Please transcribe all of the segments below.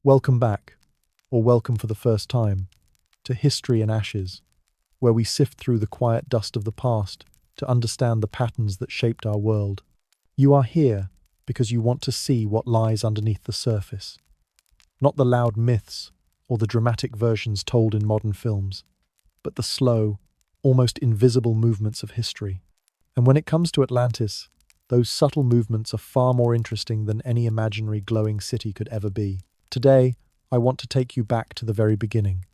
Welcome back, or welcome for the first time, to History in Ashes, where we sift through the quiet dust of the past to understand the patterns that shaped our world. You are here because you want to see what lies underneath the surface, not the loud myths or the dramatic versions told in modern films, but the slow, almost invisible movements of history. And when it comes to Atlantis, those subtle movements are far more interesting than any imaginary glowing city could ever be. Today, I want to take you back to the very beginning,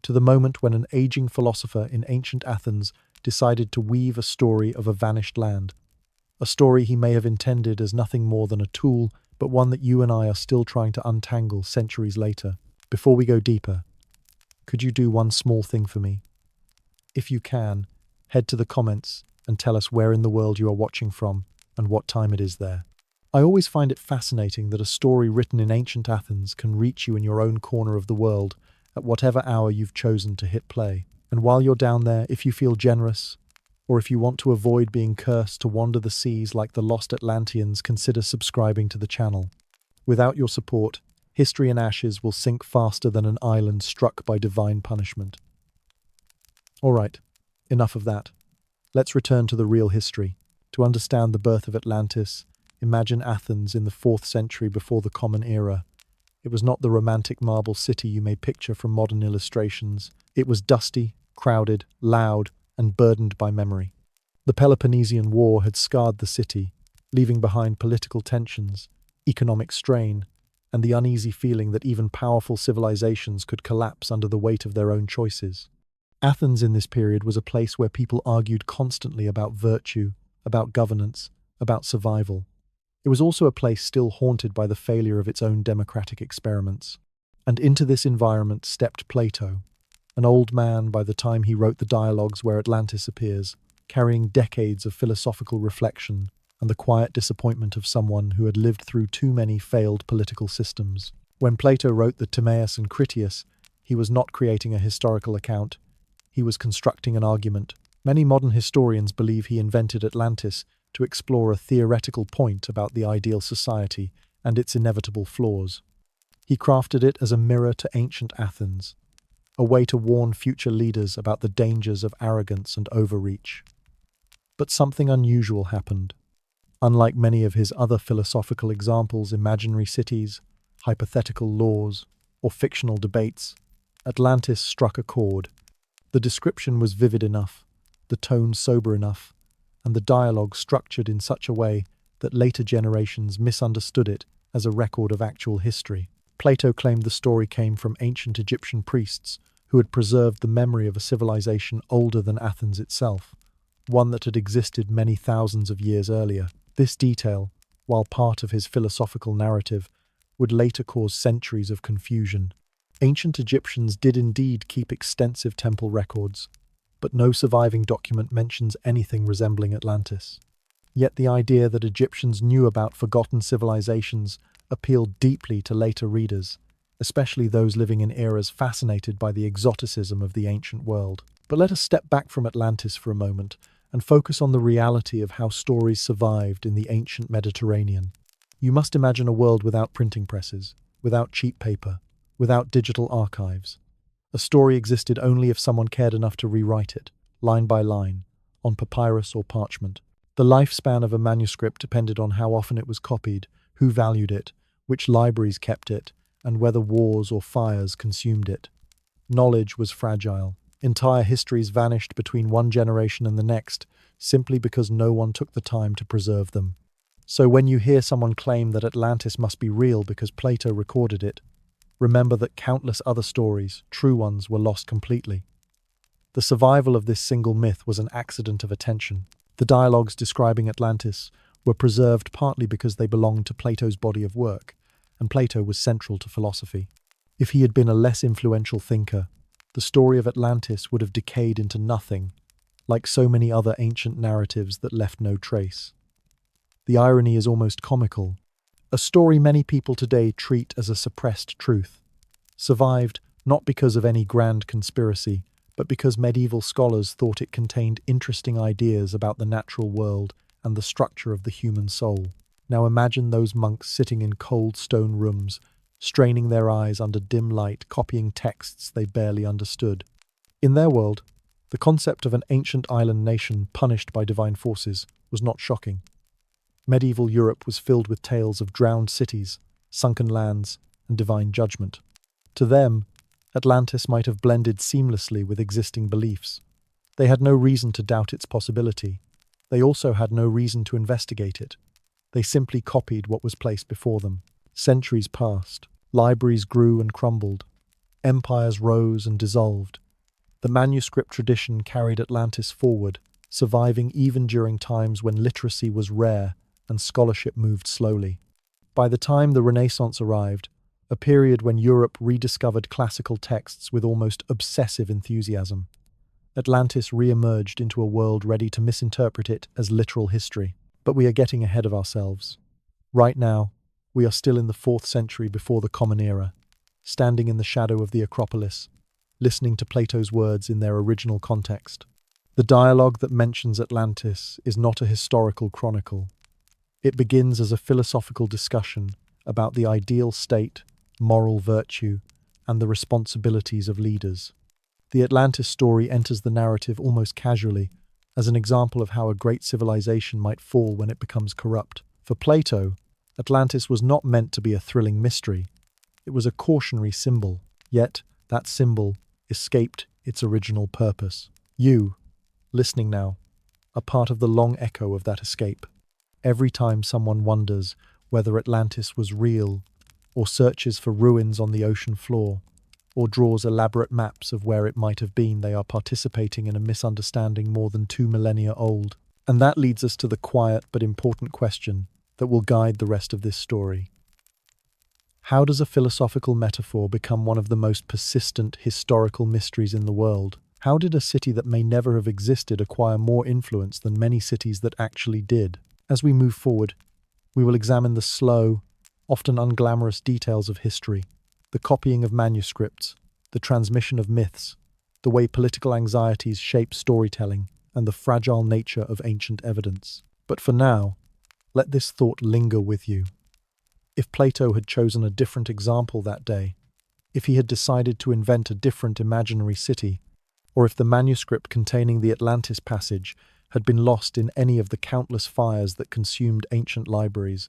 to the moment when an aging philosopher in ancient Athens decided to weave a story of a vanished land. A story he may have intended as nothing more than a tool, but one that you and I are still trying to untangle centuries later. Before we go deeper, could you do one small thing for me? If you can, head to the comments and tell us where in the world you are watching from and what time it is there. I always find it fascinating that a story written in ancient Athens can reach you in your own corner of the world at whatever hour you've chosen to hit play. And while you're down there, if you feel generous, or if you want to avoid being cursed to wander the seas like the lost Atlanteans, consider subscribing to the channel. Without your support, History in Ashes will sink faster than an island struck by divine punishment. All right, enough of that. Let's return to the real history. To understand the birth of Atlantis, imagine Athens in the 4th century before the Common Era. It was not the romantic marble city you may picture from modern illustrations. It was dusty, crowded, loud, and burdened by memory. The Peloponnesian War had scarred the city, leaving behind political tensions, economic strain, and the uneasy feeling that even powerful civilizations could collapse under the weight of their own choices. Athens in this period was a place where people argued constantly about virtue, about governance, about survival. It was also a place still haunted by the failure of its own democratic experiments. And into this environment stepped Plato, an old man by the time he wrote the dialogues where Atlantis appears, carrying decades of philosophical reflection and the quiet disappointment of someone who had lived through too many failed political systems. When Plato wrote the Timaeus and Critias, he was not creating a historical account. He was constructing an argument. Many modern historians believe he invented Atlantis to explore a theoretical point about the ideal society and its inevitable flaws. He crafted it as a mirror to ancient Athens, a way to warn future leaders about the dangers of arrogance and overreach. But something unusual happened. Unlike many of his other philosophical examples, imaginary cities, hypothetical laws, or fictional debates, Atlantis struck a chord. The description was vivid enough, the tone sober enough, and the dialogue structured in such a way that later generations misunderstood it as a record of actual history. Plato claimed the story came from ancient Egyptian priests who had preserved the memory of a civilization older than Athens itself, one that had existed many thousands of years earlier. This detail, while part of his philosophical narrative, would later cause centuries of confusion. Ancient Egyptians did indeed keep extensive temple records, but no surviving document mentions anything resembling Atlantis. Yet the idea that Egyptians knew about forgotten civilizations appealed deeply to later readers, especially those living in eras fascinated by the exoticism of the ancient world. But let us step back from Atlantis for a moment and focus on the reality of how stories survived in the ancient Mediterranean. You must imagine a world without printing presses, without cheap paper, without digital archives. A story existed only if someone cared enough to rewrite it, line by line, on papyrus or parchment. The lifespan of a manuscript depended on how often it was copied, who valued it, which libraries kept it, and whether wars or fires consumed it. Knowledge was fragile. Entire histories vanished between one generation and the next, simply because no one took the time to preserve them. So when you hear someone claim that Atlantis must be real because Plato recorded it, remember that countless other stories, true ones, were lost completely. The survival of this single myth was an accident of attention. The dialogues describing Atlantis were preserved partly because they belonged to Plato's body of work, and Plato was central to philosophy. If he had been a less influential thinker, the story of Atlantis would have decayed into nothing, like so many other ancient narratives that left no trace. The irony is almost comical. A story many people today treat as a suppressed truth, survived not because of any grand conspiracy, but because medieval scholars thought it contained interesting ideas about the natural world and the structure of the human soul. Now imagine those monks sitting in cold stone rooms, straining their eyes under dim light, copying texts they barely understood. In their world, the concept of an ancient island nation punished by divine forces was not shocking. Medieval Europe was filled with tales of drowned cities, sunken lands, and divine judgment. To them, Atlantis might have blended seamlessly with existing beliefs. They had no reason to doubt its possibility. They also had no reason to investigate it. They simply copied what was placed before them. Centuries passed. Libraries grew and crumbled. Empires rose and dissolved. The manuscript tradition carried Atlantis forward, surviving even during times when literacy was rare and scholarship moved slowly. By the time the Renaissance arrived, a period when Europe rediscovered classical texts with almost obsessive enthusiasm, Atlantis re-emerged into a world ready to misinterpret it as literal history. But we are getting ahead of ourselves. Right now, we are still in the 4th century before the Common Era, standing in the shadow of the Acropolis, listening to Plato's words in their original context. The dialogue that mentions Atlantis is not a historical chronicle. It begins as a philosophical discussion about the ideal state, moral virtue, and the responsibilities of leaders. The Atlantis story enters the narrative almost casually, as an example of how a great civilization might fall when it becomes corrupt. For Plato, Atlantis was not meant to be a thrilling mystery. It was a cautionary symbol, yet that symbol escaped its original purpose. You, listening now, are part of the long echo of that escape. Every time someone wonders whether Atlantis was real, or searches for ruins on the ocean floor, or draws elaborate maps of where it might have been, they are participating in a misunderstanding more than 2 millennia old. And that leads us to the quiet but important question that will guide the rest of this story. How does a philosophical metaphor become one of the most persistent historical mysteries in the world? How did a city that may never have existed acquire more influence than many cities that actually did? As we move forward, we will examine the slow, often unglamorous details of history, the copying of manuscripts, the transmission of myths, the way political anxieties shape storytelling, and the fragile nature of ancient evidence. But for now, let this thought linger with you. If Plato had chosen a different example that day, if he had decided to invent a different imaginary city, or if the manuscript containing the Atlantis passage had been lost in any of the countless fires that consumed ancient libraries,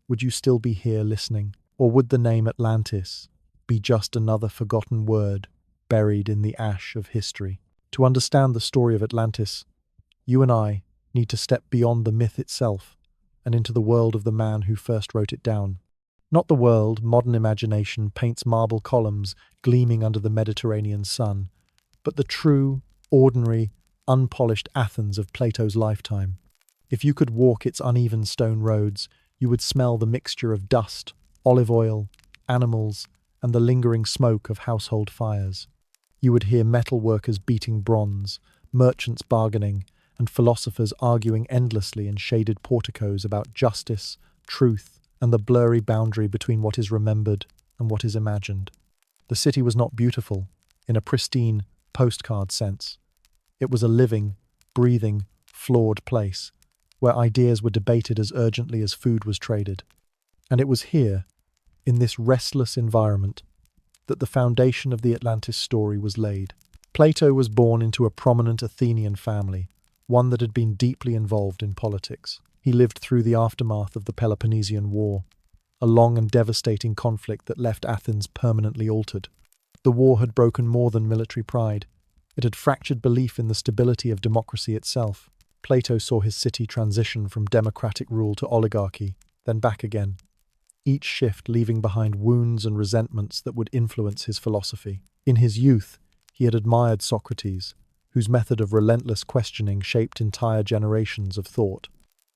would you still be here listening? Or would the name Atlantis be just another forgotten word buried in the ash of history? To understand the story of Atlantis, you and I need to step beyond the myth itself and into the world of the man who first wrote it down. Not the world modern imagination paints marble columns gleaming under the Mediterranean sun, but the true, ordinary, unpolished Athens of Plato's lifetime. If you could walk its uneven stone roads, you would smell the mixture of dust, olive oil, animals, and the lingering smoke of household fires. You would hear metal workers beating bronze, merchants bargaining, and philosophers arguing endlessly in shaded porticos about justice, truth, and the blurry boundary between what is remembered and what is imagined. The city was not beautiful, in a pristine, postcard sense. It was a living, breathing, flawed place, where ideas were debated as urgently as food was traded. And it was here, in this restless environment, that the foundation of the Atlantis story was laid. Plato was born into a prominent Athenian family, one that had been deeply involved in politics. He lived through the aftermath of the Peloponnesian War, a long and devastating conflict that left Athens permanently altered. The war had broken more than military pride. It had fractured belief in the stability of democracy itself. Plato saw his city transition from democratic rule to oligarchy, then back again, each shift leaving behind wounds and resentments that would influence his philosophy. In his youth, he had admired Socrates, whose method of relentless questioning shaped entire generations of thought.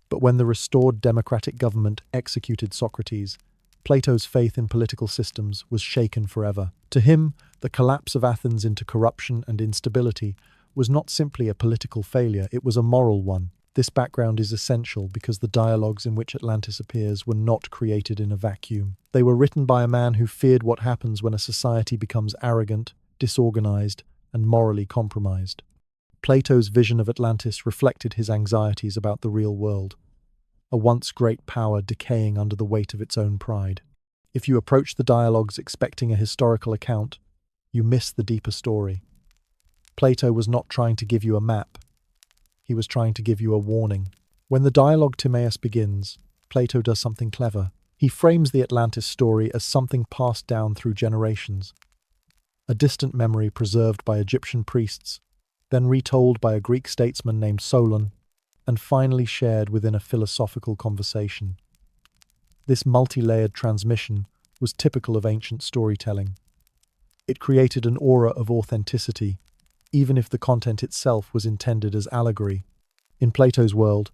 But when the restored democratic government executed Socrates, Plato's faith in political systems was shaken forever. To him, the collapse of Athens into corruption and instability was not simply a political failure, it was a moral one. This background is essential because the dialogues in which Atlantis appears were not created in a vacuum. They were written by a man who feared what happens when a society becomes arrogant, disorganized, and morally compromised. Plato's vision of Atlantis reflected his anxieties about the real world, a once great power decaying under the weight of its own pride. If you approach the dialogues expecting a historical account, you miss the deeper story. Plato was not trying to give you a map. He was trying to give you a warning. When the dialogue Timaeus begins, Plato does something clever. He frames the Atlantis story as something passed down through generations. A distant memory preserved by Egyptian priests, then retold by a Greek statesman named Solon, and finally shared within a philosophical conversation. This multi-layered transmission was typical of ancient storytelling. It created an aura of authenticity, even if the content itself was intended as allegory. In Plato's world,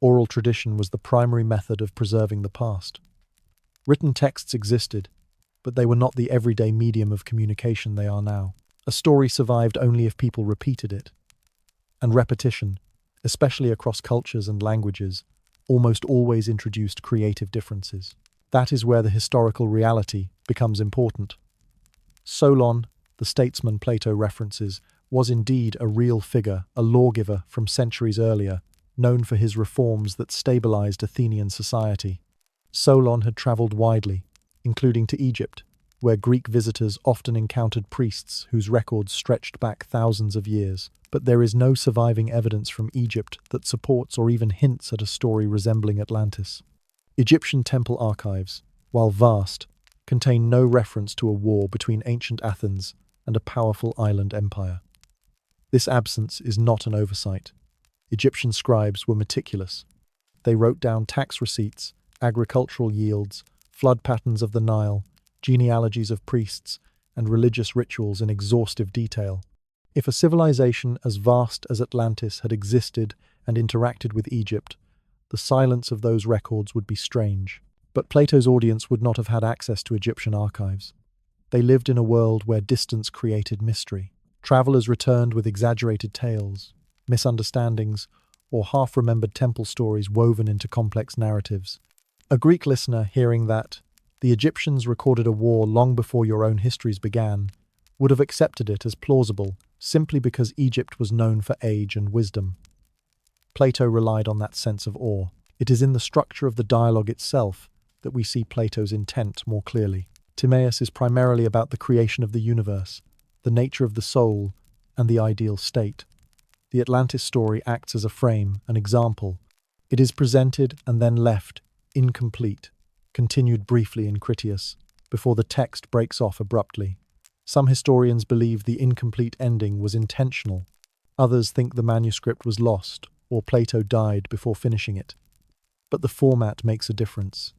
oral tradition was the primary method of preserving the past. Written texts existed, but they were not the everyday medium of communication they are now. A story survived only if people repeated it. And repetition, especially across cultures and languages, almost always introduced creative differences. That is where the historical reality becomes important. Solon, the statesman Plato references, was indeed a real figure, a lawgiver from centuries earlier, known for his reforms that stabilized Athenian society. Solon had traveled widely, including to Egypt, where Greek visitors often encountered priests whose records stretched back thousands of years. But there is no surviving evidence from Egypt that supports or even hints at a story resembling Atlantis. Egyptian temple archives, while vast, contain no reference to a war between ancient Athens and a powerful island empire. This absence is not an oversight. Egyptian scribes were meticulous. They wrote down tax receipts, agricultural yields, flood patterns of the Nile, genealogies of priests, and religious rituals in exhaustive detail. If a civilization as vast as Atlantis had existed and interacted with Egypt, the silence of those records would be strange. But Plato's audience would not have had access to Egyptian archives. They lived in a world where distance created mystery. Travelers returned with exaggerated tales, misunderstandings, or half-remembered temple stories woven into complex narratives. A Greek listener hearing that the Egyptians recorded a war long before your own histories began would have accepted it as plausible simply because Egypt was known for age and wisdom. Plato relied on that sense of awe. It is in the structure of the dialogue itself that we see Plato's intent more clearly. Timaeus is primarily about the creation of the universe, the nature of the soul, and the ideal state. The Atlantis story acts as a frame, an example. It is presented and then left incomplete, continued briefly in Critias, before the text breaks off abruptly. Some historians believe the incomplete ending was intentional. Others think the manuscript was lost, or Plato died before finishing it. But the format makes a difference.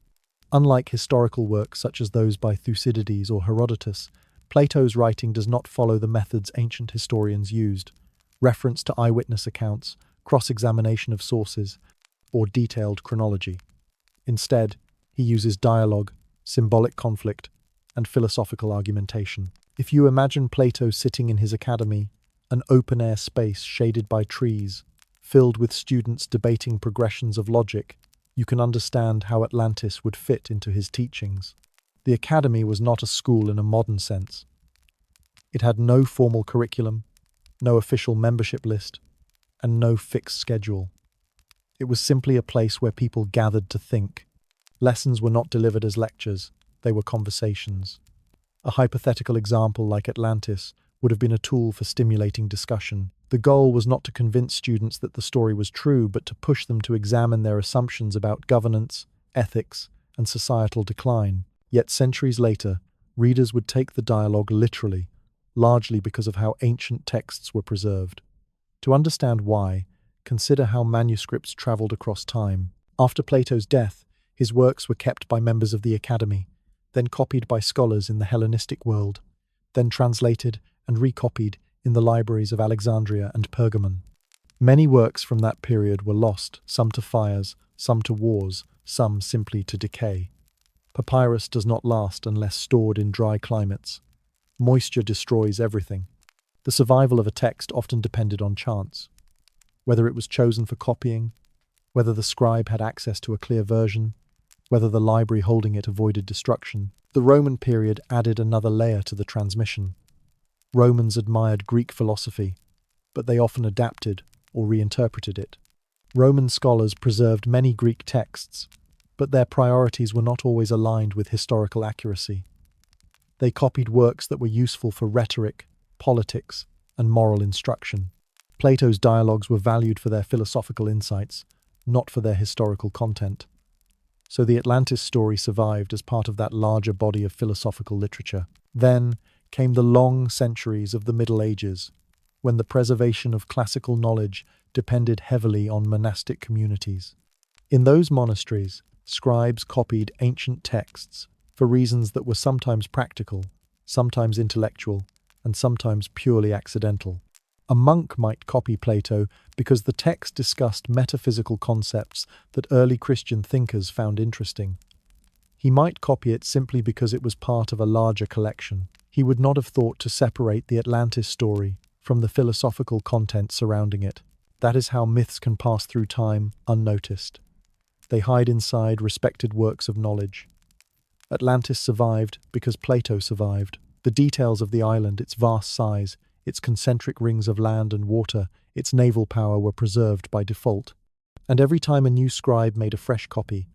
Unlike historical works such as those by Thucydides or Herodotus, Plato's writing does not follow the methods ancient historians used: reference to eyewitness accounts, cross-examination of sources, or detailed chronology. Instead, he uses dialogue, symbolic conflict, and philosophical argumentation. If you imagine Plato sitting in his academy, an open-air space shaded by trees, filled with students debating progressions of logic, you can understand how Atlantis would fit into his teachings. The academy was not a school in a modern sense. It had no formal curriculum, no official membership list, and no fixed schedule. It was simply a place where people gathered to think. Lessons were not delivered as lectures, they were conversations. A hypothetical example like Atlantis would have been a tool for stimulating discussion. The goal was not to convince students that the story was true, but to push them to examine their assumptions about governance, ethics, and societal decline. Yet centuries later, readers would take the dialogue literally, largely because of how ancient texts were preserved. To understand why, consider how manuscripts traveled across time. After Plato's death, his works were kept by members of the academy, then copied by scholars in the Hellenistic world, then translated and recopied in the libraries of Alexandria and Pergamon. Many works from that period were lost, some to fires, some to wars, some simply to decay. Papyrus does not last unless stored in dry climates. Moisture destroys everything. The survival of a text often depended on chance. Whether it was chosen for copying, whether the scribe had access to a clear version, whether the library holding it avoided destruction. The Roman period added another layer to the transmission. Romans admired Greek philosophy, but they often adapted or reinterpreted it. Roman scholars preserved many Greek texts, but their priorities were not always aligned with historical accuracy. They copied works that were useful for rhetoric, politics, and moral instruction. Plato's dialogues were valued for their philosophical insights, not for their historical content. So the Atlantis story survived as part of that larger body of philosophical literature. Then came the long centuries of the Middle Ages, when the preservation of classical knowledge depended heavily on monastic communities. In those monasteries, scribes copied ancient texts for reasons that were sometimes practical, sometimes intellectual, and sometimes purely accidental. A monk might copy Plato because the text discussed metaphysical concepts that early Christian thinkers found interesting. He might copy it simply because it was part of a larger collection. He would not have thought to separate the Atlantis story from the philosophical content surrounding it. That is how myths can pass through time unnoticed. They hide inside respected works of knowledge. Atlantis survived because Plato survived. The details of the island, its vast size, its concentric rings of land and water, its naval power were preserved by default. And every time a new scribe made a fresh copy,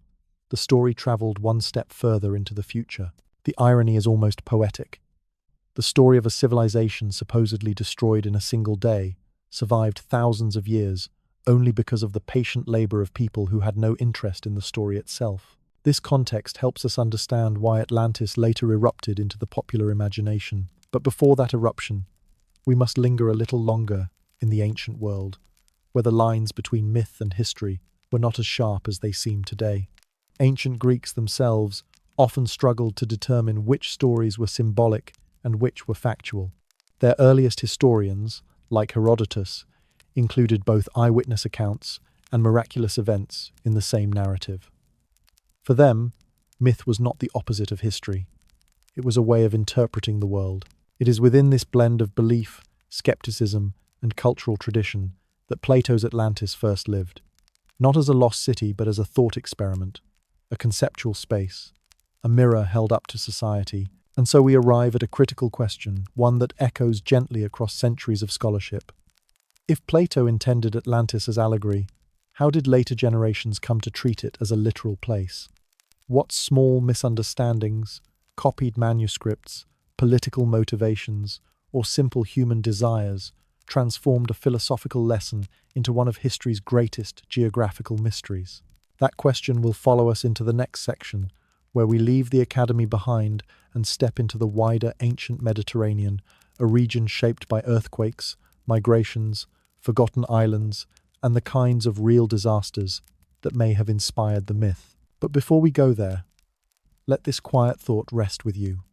the story traveled one step further into the future. The irony is almost poetic. The story of a civilization supposedly destroyed in a single day survived thousands of years only because of the patient labor of people who had no interest in the story itself. This context helps us understand why Atlantis later erupted into the popular imagination. But before that eruption, we must linger a little longer in the ancient world, where the lines between myth and history were not as sharp as they seem today. Ancient Greeks themselves often struggled to determine which stories were symbolic and which were factual. Their earliest historians, like Herodotus, included both eyewitness accounts and miraculous events in the same narrative. For them, myth was not the opposite of history. It was a way of interpreting the world. It is within this blend of belief, skepticism, and cultural tradition that Plato's Atlantis first lived, not as a lost city but as a thought experiment, a conceptual space, a mirror held up to society. And so we arrive at a critical question, one that echoes gently across centuries of scholarship. If Plato intended Atlantis as allegory, how did later generations come to treat it as a literal place? What small misunderstandings, copied manuscripts, political motivations, or simple human desires transformed a philosophical lesson into one of history's greatest geographical mysteries? That question will follow us into the next section, where we leave the academy behind and step into the wider ancient Mediterranean, a region shaped by earthquakes, migrations, forgotten islands, and the kinds of real disasters that may have inspired the myth. But before we go there, let this quiet thought rest with you.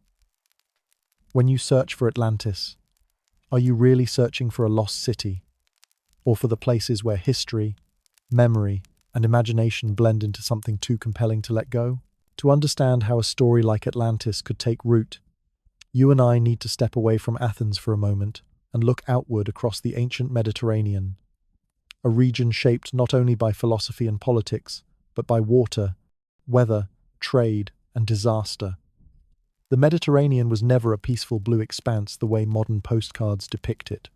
When you search for Atlantis, are you really searching for a lost city, or for the places where history, memory, and imagination blend into something too compelling to let go? To understand how a story like Atlantis could take root, you and I need to step away from Athens for a moment and look outward across the ancient Mediterranean, a region shaped not only by philosophy and politics, but by water, weather, trade, and disaster. The Mediterranean was never a peaceful blue expanse the way modern postcards depict it.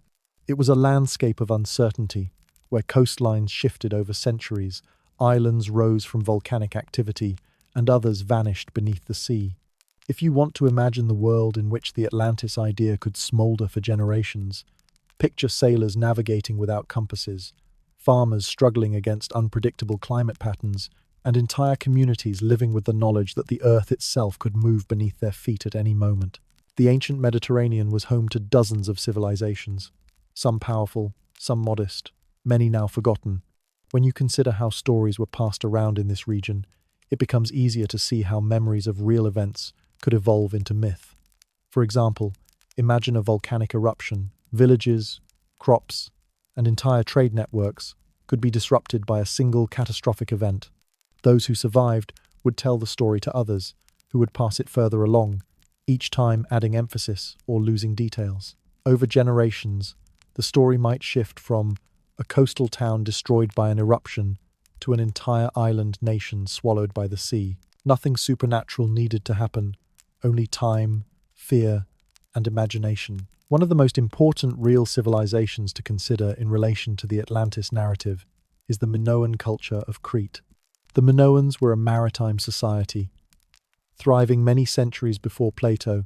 It was a landscape of uncertainty, where coastlines shifted over centuries, islands rose from volcanic activity, and others vanished beneath the sea. If you want to imagine the world in which the Atlantis idea could smolder for generations, picture sailors navigating without compasses, farmers struggling against unpredictable climate patterns, and entire communities living with the knowledge that the earth itself could move beneath their feet at any moment. The ancient Mediterranean was home to dozens of civilizations, some powerful, some modest, many now forgotten. When you consider how stories were passed around in this region, it becomes easier to see how memories of real events could evolve into myth. For example, imagine a volcanic eruption. Villages, crops, and entire trade networks could be disrupted by a single catastrophic event. Those who survived would tell the story to others, who would pass it further along, each time adding emphasis or losing details. Over generations, the story might shift from a coastal town destroyed by an eruption to an entire island nation swallowed by the sea. Nothing supernatural needed to happen, only time, fear, and imagination. One of the most important real civilizations to consider in relation to the Atlantis narrative is the Minoan culture of Crete. The Minoans were a maritime society, thriving many centuries before Plato,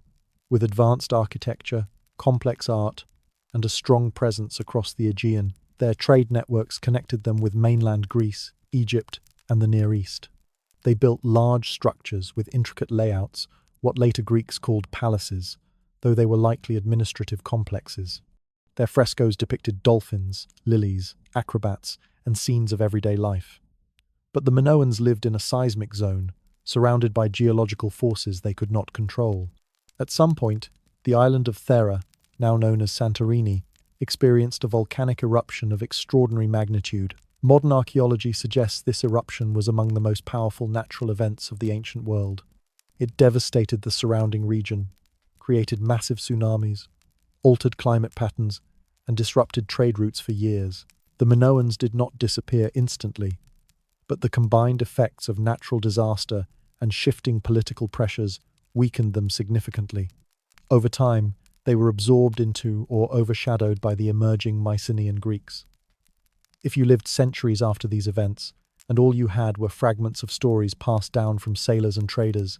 with advanced architecture, complex art, and a strong presence across the Aegean. Their trade networks connected them with mainland Greece, Egypt, and the Near East. They built large structures with intricate layouts, what later Greeks called palaces, though they were likely administrative complexes. Their frescoes depicted dolphins, lilies, acrobats, and scenes of everyday life. But the Minoans lived in a seismic zone, surrounded by geological forces they could not control. At some point, the island of Thera, now known as Santorini, experienced a volcanic eruption of extraordinary magnitude. Modern archaeology suggests this eruption was among the most powerful natural events of the ancient world. It devastated the surrounding region, created massive tsunamis, altered climate patterns, and disrupted trade routes for years. The Minoans did not disappear instantly, but the combined effects of natural disaster and shifting political pressures weakened them significantly. Over time, they were absorbed into or overshadowed by the emerging Mycenaean Greeks. If you lived centuries after these events, and all you had were fragments of stories passed down from sailors and traders,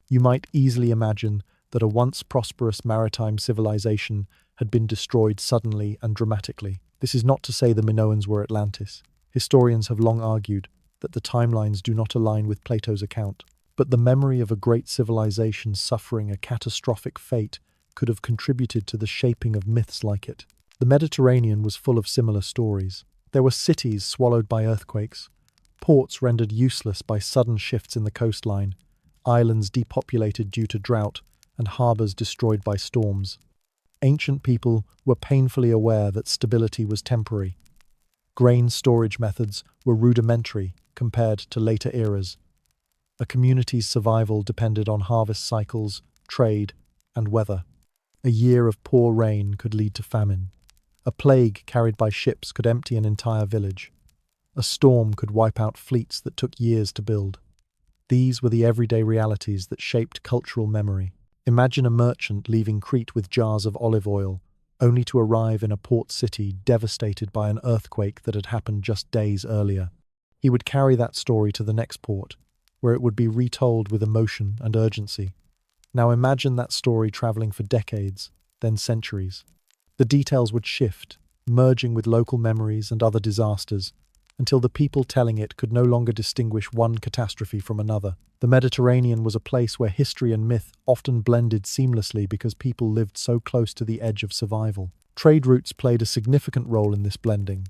you might easily imagine that a once prosperous maritime civilization had been destroyed suddenly and dramatically. This is not to say the Minoans were Atlantis. Historians have long argued that the timelines do not align with Plato's account, but the memory of a great civilization suffering a catastrophic fate could have contributed to the shaping of myths like it. The Mediterranean was full of similar stories. There were cities swallowed by earthquakes, ports rendered useless by sudden shifts in the coastline, islands depopulated due to drought, and harbors destroyed by storms. Ancient people were painfully aware that stability was temporary. Grain storage methods were rudimentary compared to later eras. A community's survival depended on harvest cycles, trade, and weather. A year of poor rain could lead to famine. A plague carried by ships could empty an entire village. A storm could wipe out fleets that took years to build. These were the everyday realities that shaped cultural memory. Imagine a merchant leaving Crete with jars of olive oil, only to arrive in a port city devastated by an earthquake that had happened just days earlier. He would carry that story to the next port, where it would be retold with emotion and urgency. Now imagine that story traveling for decades, then centuries. The details would shift, merging with local memories and other disasters, until the people telling it could no longer distinguish one catastrophe from another. The Mediterranean was a place where history and myth often blended seamlessly because people lived so close to the edge of survival. Trade routes played a significant role in this blending.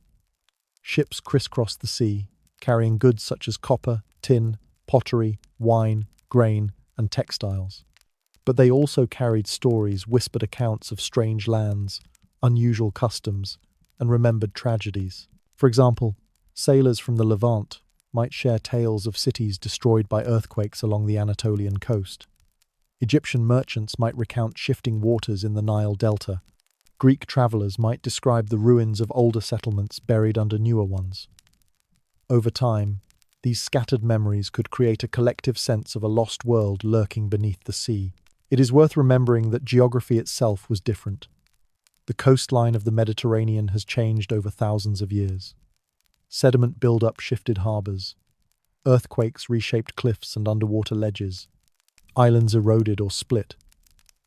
Ships crisscrossed the sea, carrying goods such as copper, tin, pottery, wine, grain, and textiles. But they also carried stories, whispered accounts of strange lands, unusual customs, and remembered tragedies. For example, sailors from the Levant might share tales of cities destroyed by earthquakes along the Anatolian coast. Egyptian merchants might recount shifting waters in the Nile Delta. Greek travelers might describe the ruins of older settlements buried under newer ones. Over time, these scattered memories could create a collective sense of a lost world lurking beneath the sea. It is worth remembering that geography itself was different. The coastline of the Mediterranean has changed over thousands of years. Sediment buildup shifted harbors. Earthquakes reshaped cliffs and underwater ledges. Islands eroded or split.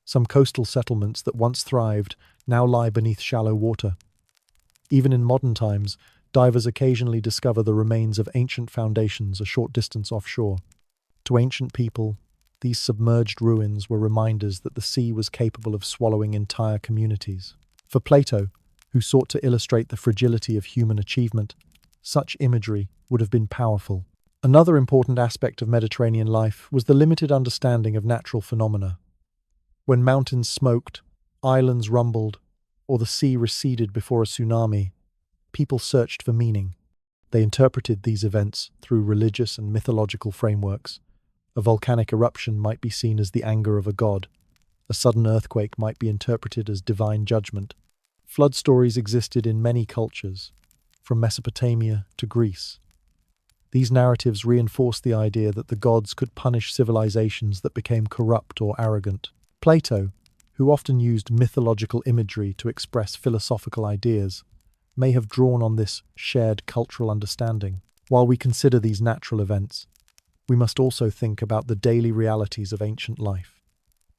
Some coastal settlements that once thrived now lie beneath shallow water. Even in modern times, divers occasionally discover the remains of ancient foundations a short distance offshore. To ancient people, these submerged ruins were reminders that the sea was capable of swallowing entire communities. For Plato, who sought to illustrate the fragility of human achievement, such imagery would have been powerful. Another important aspect of Mediterranean life was the limited understanding of natural phenomena. When mountains smoked, islands rumbled, or the sea receded before a tsunami, people searched for meaning. They interpreted these events through religious and mythological frameworks. A volcanic eruption might be seen as the anger of a god. A sudden earthquake might be interpreted as divine judgment. Flood stories existed in many cultures, from Mesopotamia to Greece. These narratives reinforced the idea that the gods could punish civilizations that became corrupt or arrogant. Plato, who often used mythological imagery to express philosophical ideas, may have drawn on this shared cultural understanding. While we consider these natural events, we must also think about the daily realities of ancient life,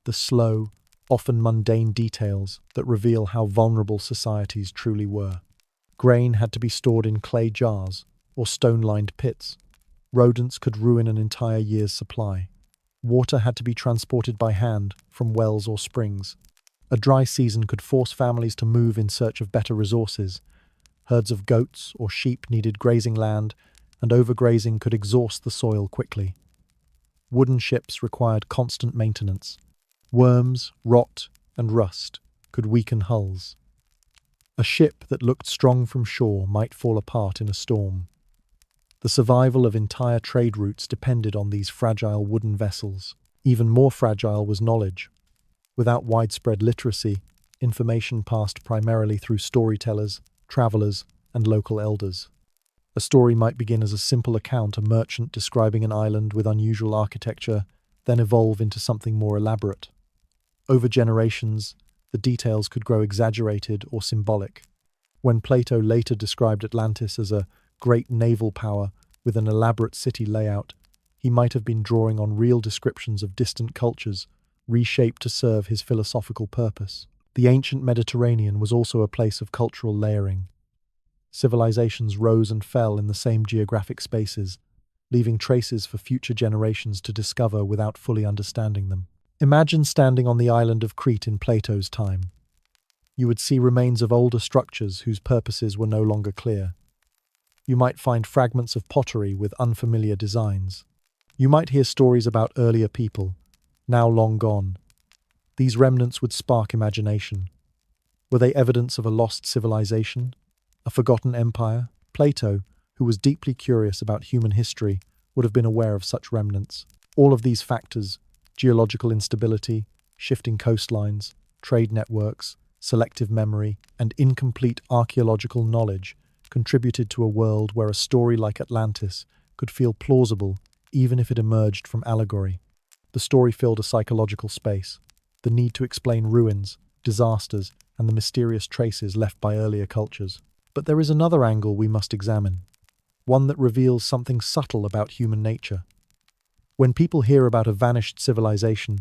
the slow, often mundane details that reveal how vulnerable societies truly were. Grain had to be stored in clay jars or stone-lined pits. Rodents could ruin an entire year's supply. Water had to be transported by hand from wells or springs. A dry season could force families to move in search of better resources. Herds of goats or sheep needed grazing land, and overgrazing could exhaust the soil quickly. Wooden ships required constant maintenance. Worms, rot, and rust could weaken hulls. A ship that looked strong from shore might fall apart in a storm. The survival of entire trade routes depended on these fragile wooden vessels. Even more fragile was knowledge. Without widespread literacy, information passed primarily through storytellers, travelers, and local elders. A story might begin as a simple account, a merchant describing an island with unusual architecture, then evolve into something more elaborate. Over generations, the details could grow exaggerated or symbolic. When Plato later described Atlantis as a great naval power with an elaborate city layout, he might have been drawing on real descriptions of distant cultures, reshaped to serve his philosophical purpose. The ancient Mediterranean was also a place of cultural layering. Civilizations rose and fell in the same geographic spaces, leaving traces for future generations to discover without fully understanding them. Imagine standing on the island of Crete in Plato's time. You would see remains of older structures whose purposes were no longer clear. You might find fragments of pottery with unfamiliar designs. You might hear stories about earlier people, now long gone. These remnants would spark imagination. Were they evidence of a lost civilization? A forgotten empire? Plato, who was deeply curious about human history, would have been aware of such remnants. All of these factors, geological instability, shifting coastlines, trade networks, selective memory, and incomplete archaeological knowledge, contributed to a world where a story like Atlantis could feel plausible even if it emerged from allegory. The story filled a psychological space, the need to explain ruins, disasters, and the mysterious traces left by earlier cultures. But there is another angle we must examine, one that reveals something subtle about human nature. When people hear about a vanished civilization,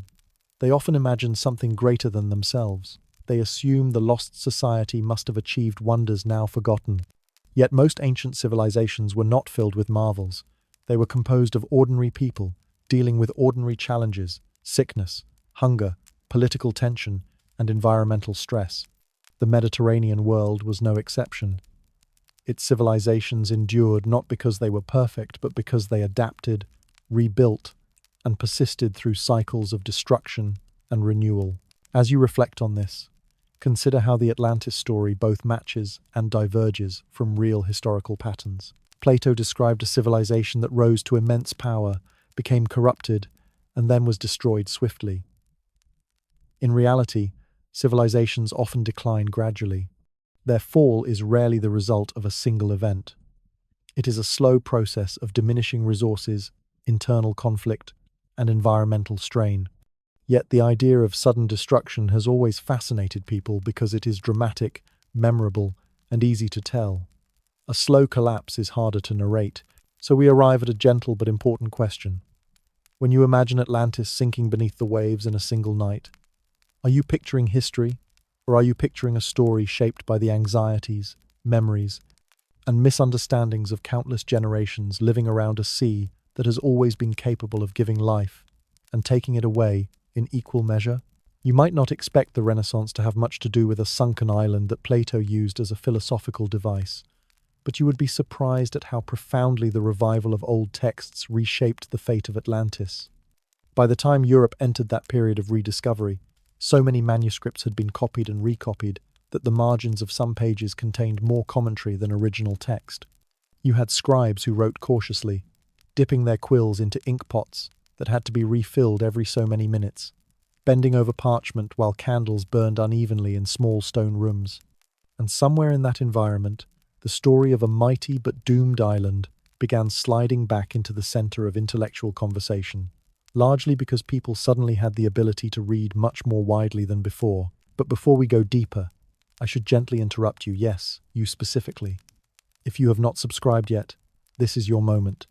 they often imagine something greater than themselves. They assume the lost society must have achieved wonders now forgotten. Yet most ancient civilizations were not filled with marvels. They were composed of ordinary people, dealing with ordinary challenges, sickness, hunger, political tension, and environmental stress. The Mediterranean world was no exception. Its civilizations endured not because they were perfect, but because they adapted, rebuilt, and persisted through cycles of destruction and renewal. As you reflect on this, consider how the Atlantis story both matches and diverges from real historical patterns. Plato described a civilization that rose to immense power, became corrupted, and then was destroyed swiftly. In reality, civilizations often decline gradually. Their fall is rarely the result of a single event. It is a slow process of diminishing resources, internal conflict, and environmental strain. Yet the idea of sudden destruction has always fascinated people because it is dramatic, memorable, and easy to tell. A slow collapse is harder to narrate, so we arrive at a gentle but important question. When you imagine Atlantis sinking beneath the waves in a single night, are you picturing history, or are you picturing a story shaped by the anxieties, memories, and misunderstandings of countless generations living around a sea that has always been capable of giving life and taking it away in equal measure? You might not expect the Renaissance to have much to do with a sunken island that Plato used as a philosophical device, but you would be surprised at how profoundly the revival of old texts reshaped the fate of Atlantis. By the time Europe entered that period of rediscovery, so many manuscripts had been copied and recopied that the margins of some pages contained more commentary than original text. You had scribes who wrote cautiously, dipping their quills into ink pots that had to be refilled every so many minutes, bending over parchment while candles burned unevenly in small stone rooms. And somewhere in that environment, the story of a mighty but doomed island began sliding back into the center of intellectual conversation, largely because people suddenly had the ability to read much more widely than before. But before we go deeper, I should gently interrupt you, yes, you specifically. If you have not subscribed yet, this is your moment.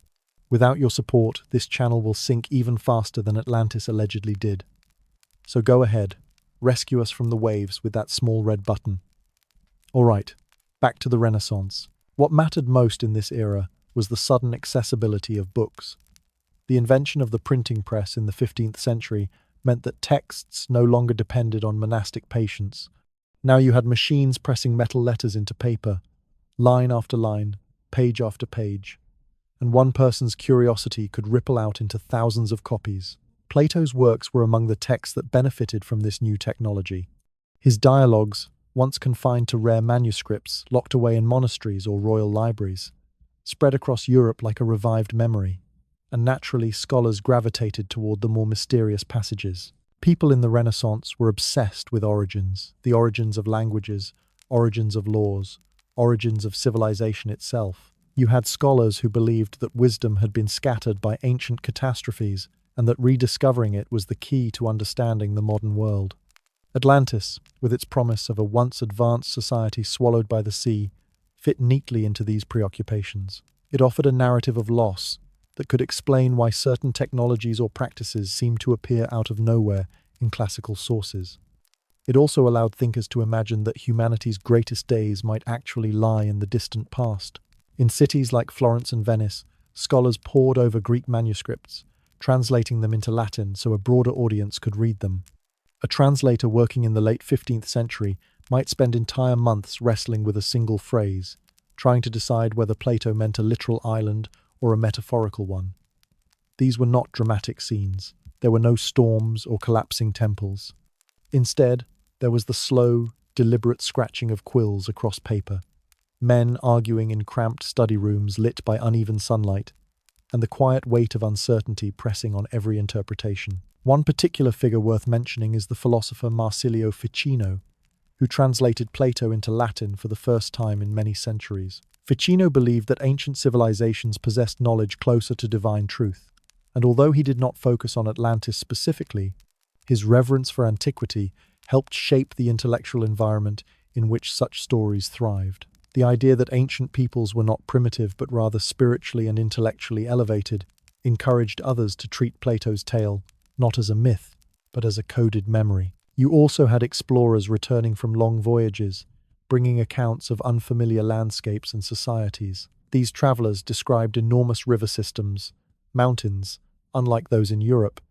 Without your support, this channel will sink even faster than Atlantis allegedly did. So go ahead, rescue us from the waves with that small red button. All right, back to the Renaissance. What mattered most in this era was the sudden accessibility of books. The invention of the printing press in the 15th century meant that texts no longer depended on monastic patience. Now you had machines pressing metal letters into paper, line after line, page after page, and one person's curiosity could ripple out into thousands of copies. Plato's works were among the texts that benefited from this new technology. His dialogues, once confined to rare manuscripts locked away in monasteries or royal libraries, spread across Europe like a revived memory, and naturally scholars gravitated toward the more mysterious passages. People in the Renaissance were obsessed with origins, the origins of languages, origins of laws, origins of civilization itself. You had scholars who believed that wisdom had been scattered by ancient catastrophes and that rediscovering it was the key to understanding the modern world. Atlantis, with its promise of a once advanced society swallowed by the sea, fit neatly into these preoccupations. It offered a narrative of loss that could explain why certain technologies or practices seemed to appear out of nowhere in classical sources. It also allowed thinkers to imagine that humanity's greatest days might actually lie in the distant past. In cities like Florence and Venice, scholars pored over Greek manuscripts, translating them into Latin so a broader audience could read them. A translator working in the late 15th century might spend entire months wrestling with a single phrase, trying to decide whether Plato meant a literal island or a metaphorical one. These were not dramatic scenes. There were no storms or collapsing temples. Instead, there was the slow, deliberate scratching of quills across paper, men arguing in cramped study rooms lit by uneven sunlight, and the quiet weight of uncertainty pressing on every interpretation. One particular figure worth mentioning is the philosopher Marsilio Ficino, who translated Plato into Latin for the first time in many centuries. Ficino believed that ancient civilizations possessed knowledge closer to divine truth, and although he did not focus on Atlantis specifically, his reverence for antiquity helped shape the intellectual environment in which such stories thrived. The idea that ancient peoples were not primitive but rather spiritually and intellectually elevated encouraged others to treat Plato's tale not as a myth, but as a coded memory. You also had explorers returning from long voyages, bringing accounts of unfamiliar landscapes and societies. These travelers described enormous river systems, mountains, unlike those in Europe,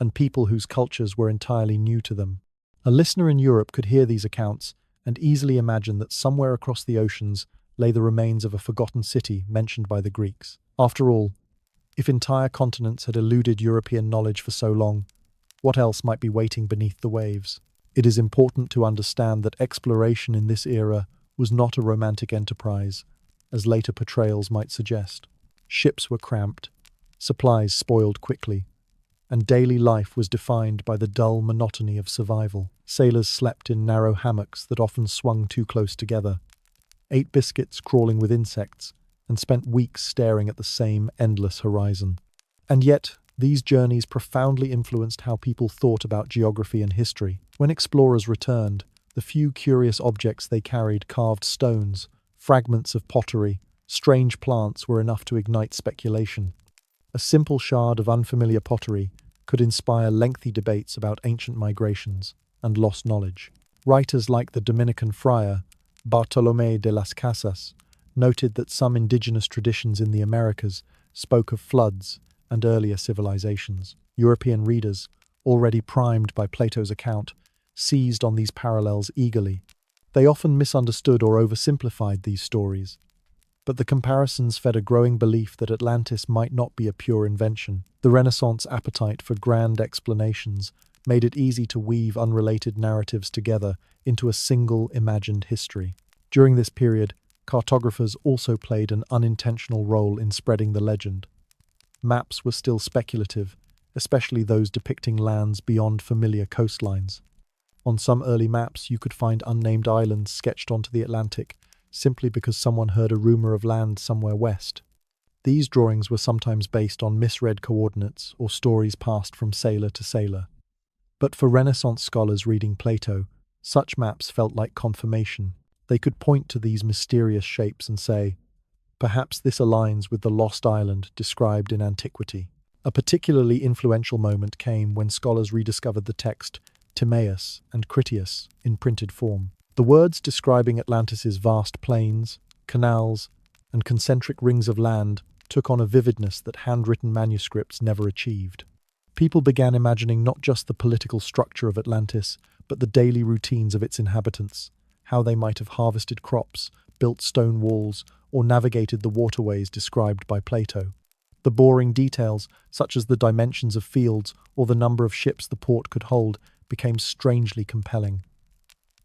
and people whose cultures were entirely new to them. A listener in Europe could hear these accounts and easily imagine that somewhere across the oceans lay the remains of a forgotten city mentioned by the Greeks. After all, if entire continents had eluded European knowledge for so long, what else might be waiting beneath the waves? It is important to understand that exploration in this era was not a romantic enterprise, as later portrayals might suggest. Ships were cramped, supplies spoiled quickly, and daily life was defined by the dull monotony of survival. Sailors slept in narrow hammocks that often swung too close together, ate biscuits crawling with insects, and spent weeks staring at the same endless horizon. And yet, these journeys profoundly influenced how people thought about geography and history. When explorers returned, the few curious objects they carried, carved stones, fragments of pottery, strange plants, were enough to ignite speculation. A simple shard of unfamiliar pottery could inspire lengthy debates about ancient migrations and lost knowledge. Writers like the Dominican friar Bartolomé de las Casas noted that some indigenous traditions in the Americas spoke of floods and earlier civilizations. European readers, already primed by Plato's account, seized on these parallels eagerly. They often misunderstood or oversimplified these stories, but the comparisons fed a growing belief that Atlantis might not be a pure invention. The Renaissance appetite for grand explanations made it easy to weave unrelated narratives together into a single imagined history. During this period, cartographers also played an unintentional role in spreading the legend. Maps were still speculative, especially those depicting lands beyond familiar coastlines. On some early maps, you could find unnamed islands sketched onto the Atlantic, simply because someone heard a rumor of land somewhere west. These drawings were sometimes based on misread coordinates or stories passed from sailor to sailor. But for Renaissance scholars reading Plato, such maps felt like confirmation. They could point to these mysterious shapes and say, Perhaps this aligns with the lost island described in antiquity. A particularly influential moment came when scholars rediscovered the text Timaeus and Critias in printed form. The words describing Atlantis's vast plains, canals, and concentric rings of land took on a vividness that handwritten manuscripts never achieved. People began imagining not just the political structure of Atlantis, but the daily routines of its inhabitants, how they might have harvested crops, built stone walls, or navigated the waterways described by Plato. The boring details, such as the dimensions of fields or the number of ships the port could hold, became strangely compelling.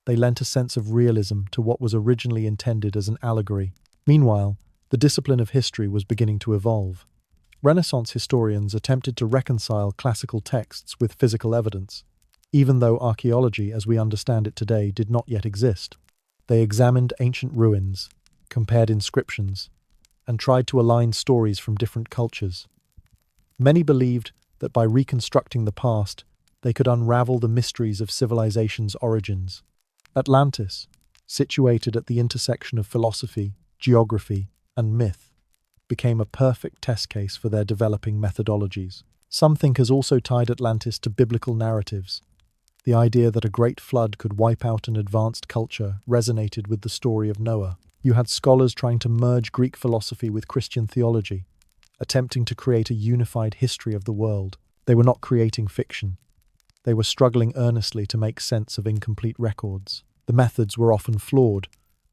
They lent a sense of realism to what was originally intended as an allegory. Meanwhile, the discipline of history was beginning to evolve. Renaissance historians attempted to reconcile classical texts with physical evidence, even though archaeology, as we understand it today, did not yet exist. They examined ancient ruins, compared inscriptions, and tried to align stories from different cultures. Many believed that by reconstructing the past, they could unravel the mysteries of civilization's origins. Atlantis, situated at the intersection of philosophy, geography, and myth, became a perfect test case for their developing methodologies. Some thinkers also tied Atlantis to biblical narratives. The idea that a great flood could wipe out an advanced culture resonated with the story of Noah. You had scholars trying to merge Greek philosophy with Christian theology, attempting to create a unified history of the world. They were not creating fiction. They were struggling earnestly to make sense of incomplete records. The methods were often flawed,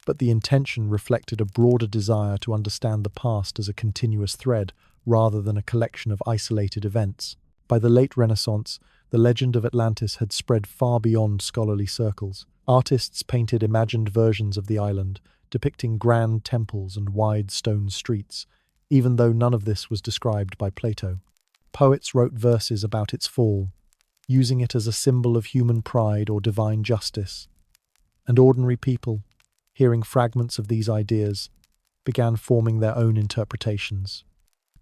but the intention reflected a broader desire to understand the past as a continuous thread rather than a collection of isolated events. By the late Renaissance, the legend of Atlantis had spread far beyond scholarly circles. Artists painted imagined versions of the island, depicting grand temples and wide stone streets, even though none of this was described by Plato. Poets wrote verses about its fall, using it as a symbol of human pride or divine justice. And ordinary people, hearing fragments of these ideas, began forming their own interpretations.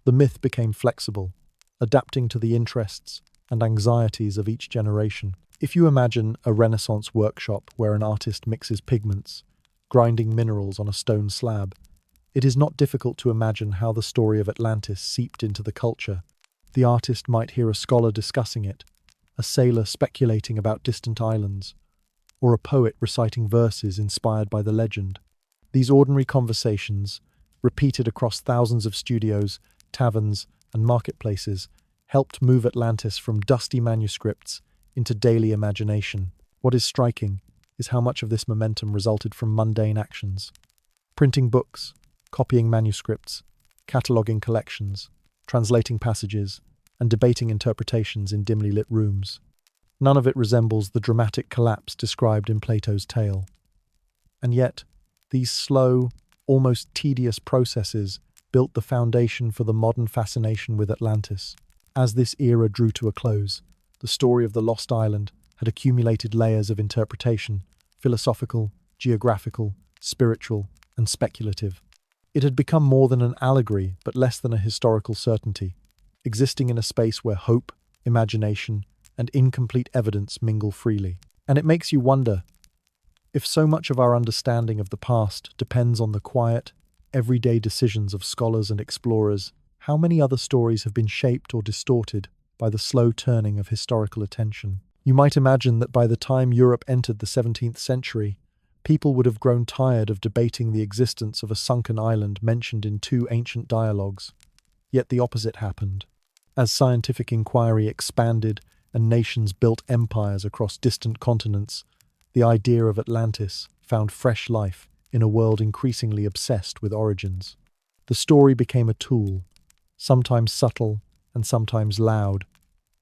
The myth became flexible, adapting to the interests and anxieties of each generation. If you imagine a Renaissance workshop where an artist mixes pigments, grinding minerals on a stone slab, it is not difficult to imagine how the story of Atlantis seeped into the culture. The artist might hear a scholar discussing it, a sailor speculating about distant islands, or a poet reciting verses inspired by the legend. These ordinary conversations, repeated across thousands of studios, taverns, and marketplaces, helped move Atlantis from dusty manuscripts into daily imagination. What is striking is how much of this momentum resulted from mundane actions. Printing books, copying manuscripts, cataloguing collections, translating passages, and debating interpretations in dimly lit rooms. None of it resembles the dramatic collapse described in Plato's tale. And yet, these slow, almost tedious processes built the foundation for the modern fascination with Atlantis. As this era drew to a close, the story of the lost island had accumulated layers of interpretation, philosophical, geographical, spiritual, and speculative. It had become more than an allegory, but less than a historical certainty, existing in a space where hope, imagination, and incomplete evidence mingle freely. And it makes you wonder, if so much of our understanding of the past depends on the quiet, everyday decisions of scholars and explorers, how many other stories have been shaped or distorted by the slow turning of historical attention? You might imagine that by the time Europe entered the 17th century, people would have grown tired of debating the existence of a sunken island mentioned in two ancient dialogues. Yet the opposite happened. As scientific inquiry expanded and nations built empires across distant continents, the idea of Atlantis found fresh life in a world increasingly obsessed with origins. The story became a tool, sometimes subtle and sometimes loud,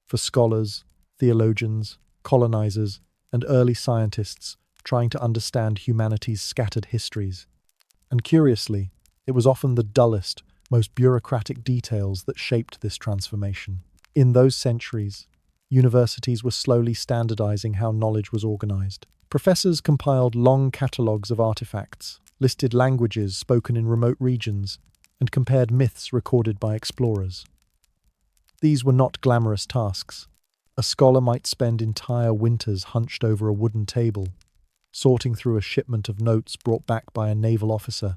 for scholars, theologians, colonizers, and early scientists trying to understand humanity's scattered histories. And curiously, it was often the dullest, most bureaucratic details that shaped this transformation. In those centuries, universities were slowly standardizing how knowledge was organized. Professors compiled long catalogues of artifacts, listed languages spoken in remote regions, and compared myths recorded by explorers. These were not glamorous tasks. A scholar might spend entire winters hunched over a wooden table, sorting through a shipment of notes brought back by a naval officer,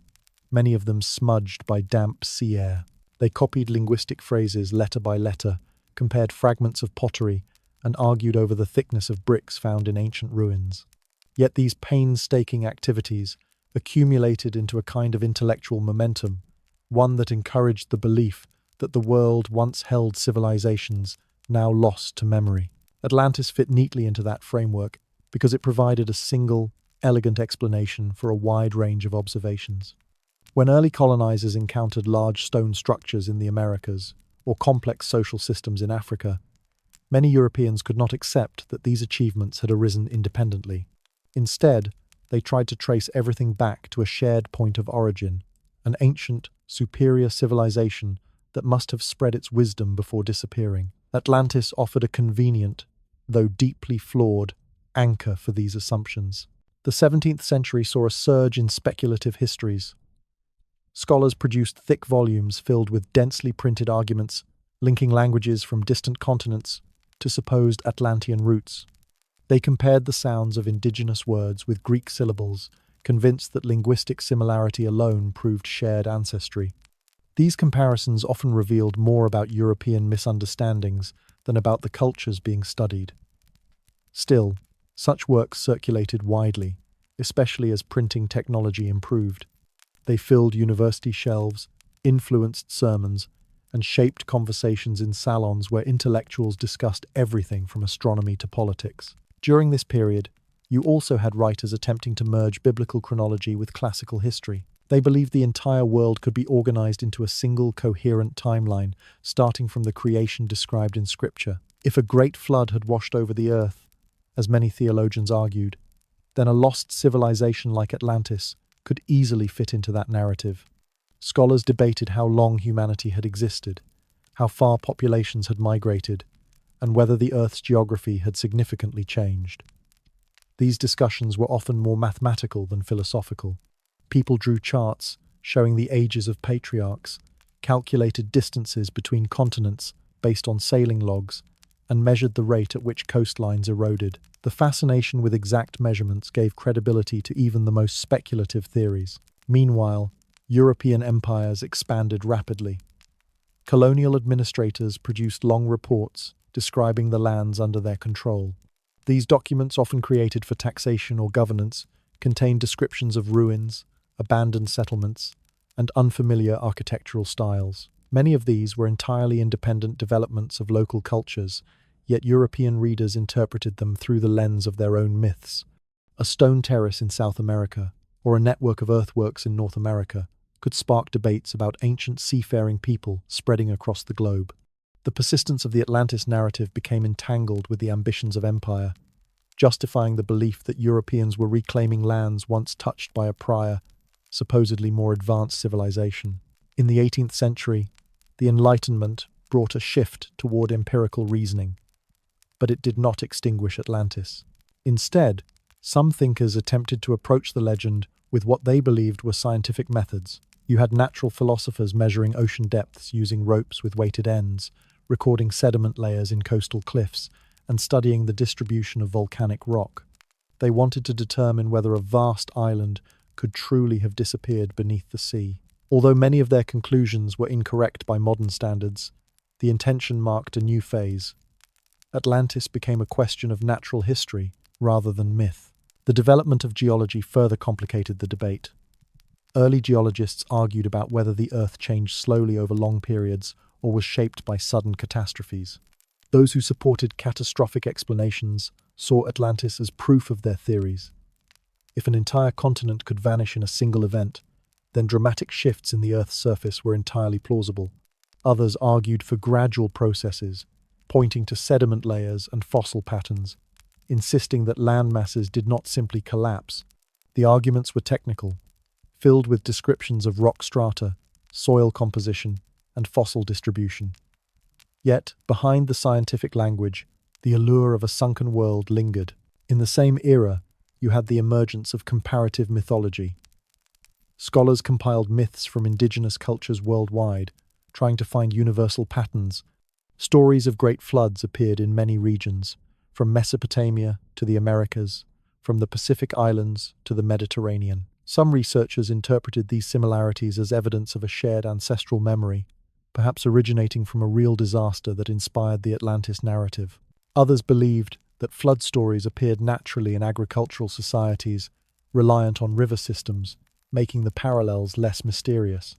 many of them smudged by damp sea air. They copied linguistic phrases letter by letter, compared fragments of pottery, and argued over the thickness of bricks found in ancient ruins. Yet these painstaking activities accumulated into a kind of intellectual momentum, one that encouraged the belief that the world once held civilizations now lost to memory. Atlantis fit neatly into that framework because it provided a single, elegant explanation for a wide range of observations. When early colonizers encountered large stone structures in the Americas or complex social systems in Africa, many Europeans could not accept that these achievements had arisen independently. Instead, they tried to trace everything back to a shared point of origin, an ancient, superior civilization that must have spread its wisdom before disappearing. Atlantis offered a convenient, though deeply flawed, anchor for these assumptions. The 17th century saw a surge in speculative histories. Scholars produced thick volumes filled with densely printed arguments, linking languages from distant continents to supposed Atlantean roots. They compared the sounds of indigenous words with Greek syllables, convinced that linguistic similarity alone proved shared ancestry. These comparisons often revealed more about European misunderstandings than about the cultures being studied. Still, such works circulated widely, especially as printing technology improved. They filled university shelves, influenced sermons, and shaped conversations in salons where intellectuals discussed everything from astronomy to politics. During this period, you also had writers attempting to merge biblical chronology with classical history. They believed the entire world could be organized into a single coherent timeline, starting from the creation described in Scripture. If a great flood had washed over the earth, as many theologians argued, then a lost civilization like Atlantis could easily fit into that narrative. Scholars debated how long humanity had existed, how far populations had migrated, and whether the Earth's geography had significantly changed. These discussions were often more mathematical than philosophical. People drew charts showing the ages of patriarchs, calculated distances between continents based on sailing logs, and measured the rate at which coastlines eroded. The fascination with exact measurements gave credibility to even the most speculative theories. Meanwhile, European empires expanded rapidly. Colonial administrators produced long reports describing the lands under their control. These documents, often created for taxation or governance, contained descriptions of ruins, abandoned settlements, and unfamiliar architectural styles. Many of these were entirely independent developments of local cultures, yet European readers interpreted them through the lens of their own myths. A stone terrace in South America, or a network of earthworks in North America, could spark debates about ancient seafaring people spreading across the globe. The persistence of the Atlantis narrative became entangled with the ambitions of empire, justifying the belief that Europeans were reclaiming lands once touched by a prior, supposedly more advanced civilization. In the 18th century, the Enlightenment brought a shift toward empirical reasoning, but it did not extinguish Atlantis. Instead, some thinkers attempted to approach the legend with what they believed were scientific methods. You had natural philosophers measuring ocean depths using ropes with weighted ends, recording sediment layers in coastal cliffs, and studying the distribution of volcanic rock. They wanted to determine whether a vast island could truly have disappeared beneath the sea. Although many of their conclusions were incorrect by modern standards, the intention marked a new phase. Atlantis became a question of natural history rather than myth. The development of geology further complicated the debate. Early geologists argued about whether the Earth changed slowly over long periods or was shaped by sudden catastrophes. Those who supported catastrophic explanations saw Atlantis as proof of their theories. If an entire continent could vanish in a single event, then dramatic shifts in the Earth's surface were entirely plausible. Others argued for gradual processes, pointing to sediment layers and fossil patterns, insisting that land masses did not simply collapse. The arguments were technical, filled with descriptions of rock strata, soil composition, and fossil distribution. Yet, behind the scientific language, the allure of a sunken world lingered. In the same era, you had the emergence of comparative mythology. Scholars compiled myths from indigenous cultures worldwide, trying to find universal patterns. Stories of great floods appeared in many regions, from Mesopotamia to the Americas, from the Pacific Islands to the Mediterranean. Some researchers interpreted these similarities as evidence of a shared ancestral memory, perhaps originating from a real disaster that inspired the Atlantis narrative. Others believed that flood stories appeared naturally in agricultural societies reliant on river systems, making the parallels less mysterious.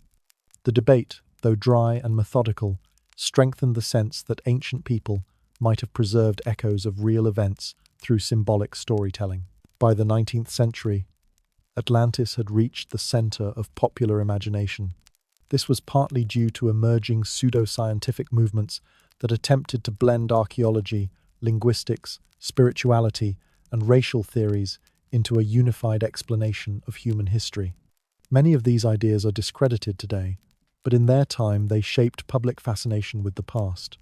The debate, though dry and methodical, strengthened the sense that ancient people might have preserved echoes of real events through symbolic storytelling. By the 19th century, Atlantis had reached the center of popular imagination. This was partly due to emerging pseudoscientific movements that attempted to blend archaeology, linguistics, spirituality, and racial theories into a unified explanation of human history. Many of these ideas are discredited today, but in their time they shaped public fascination with the past.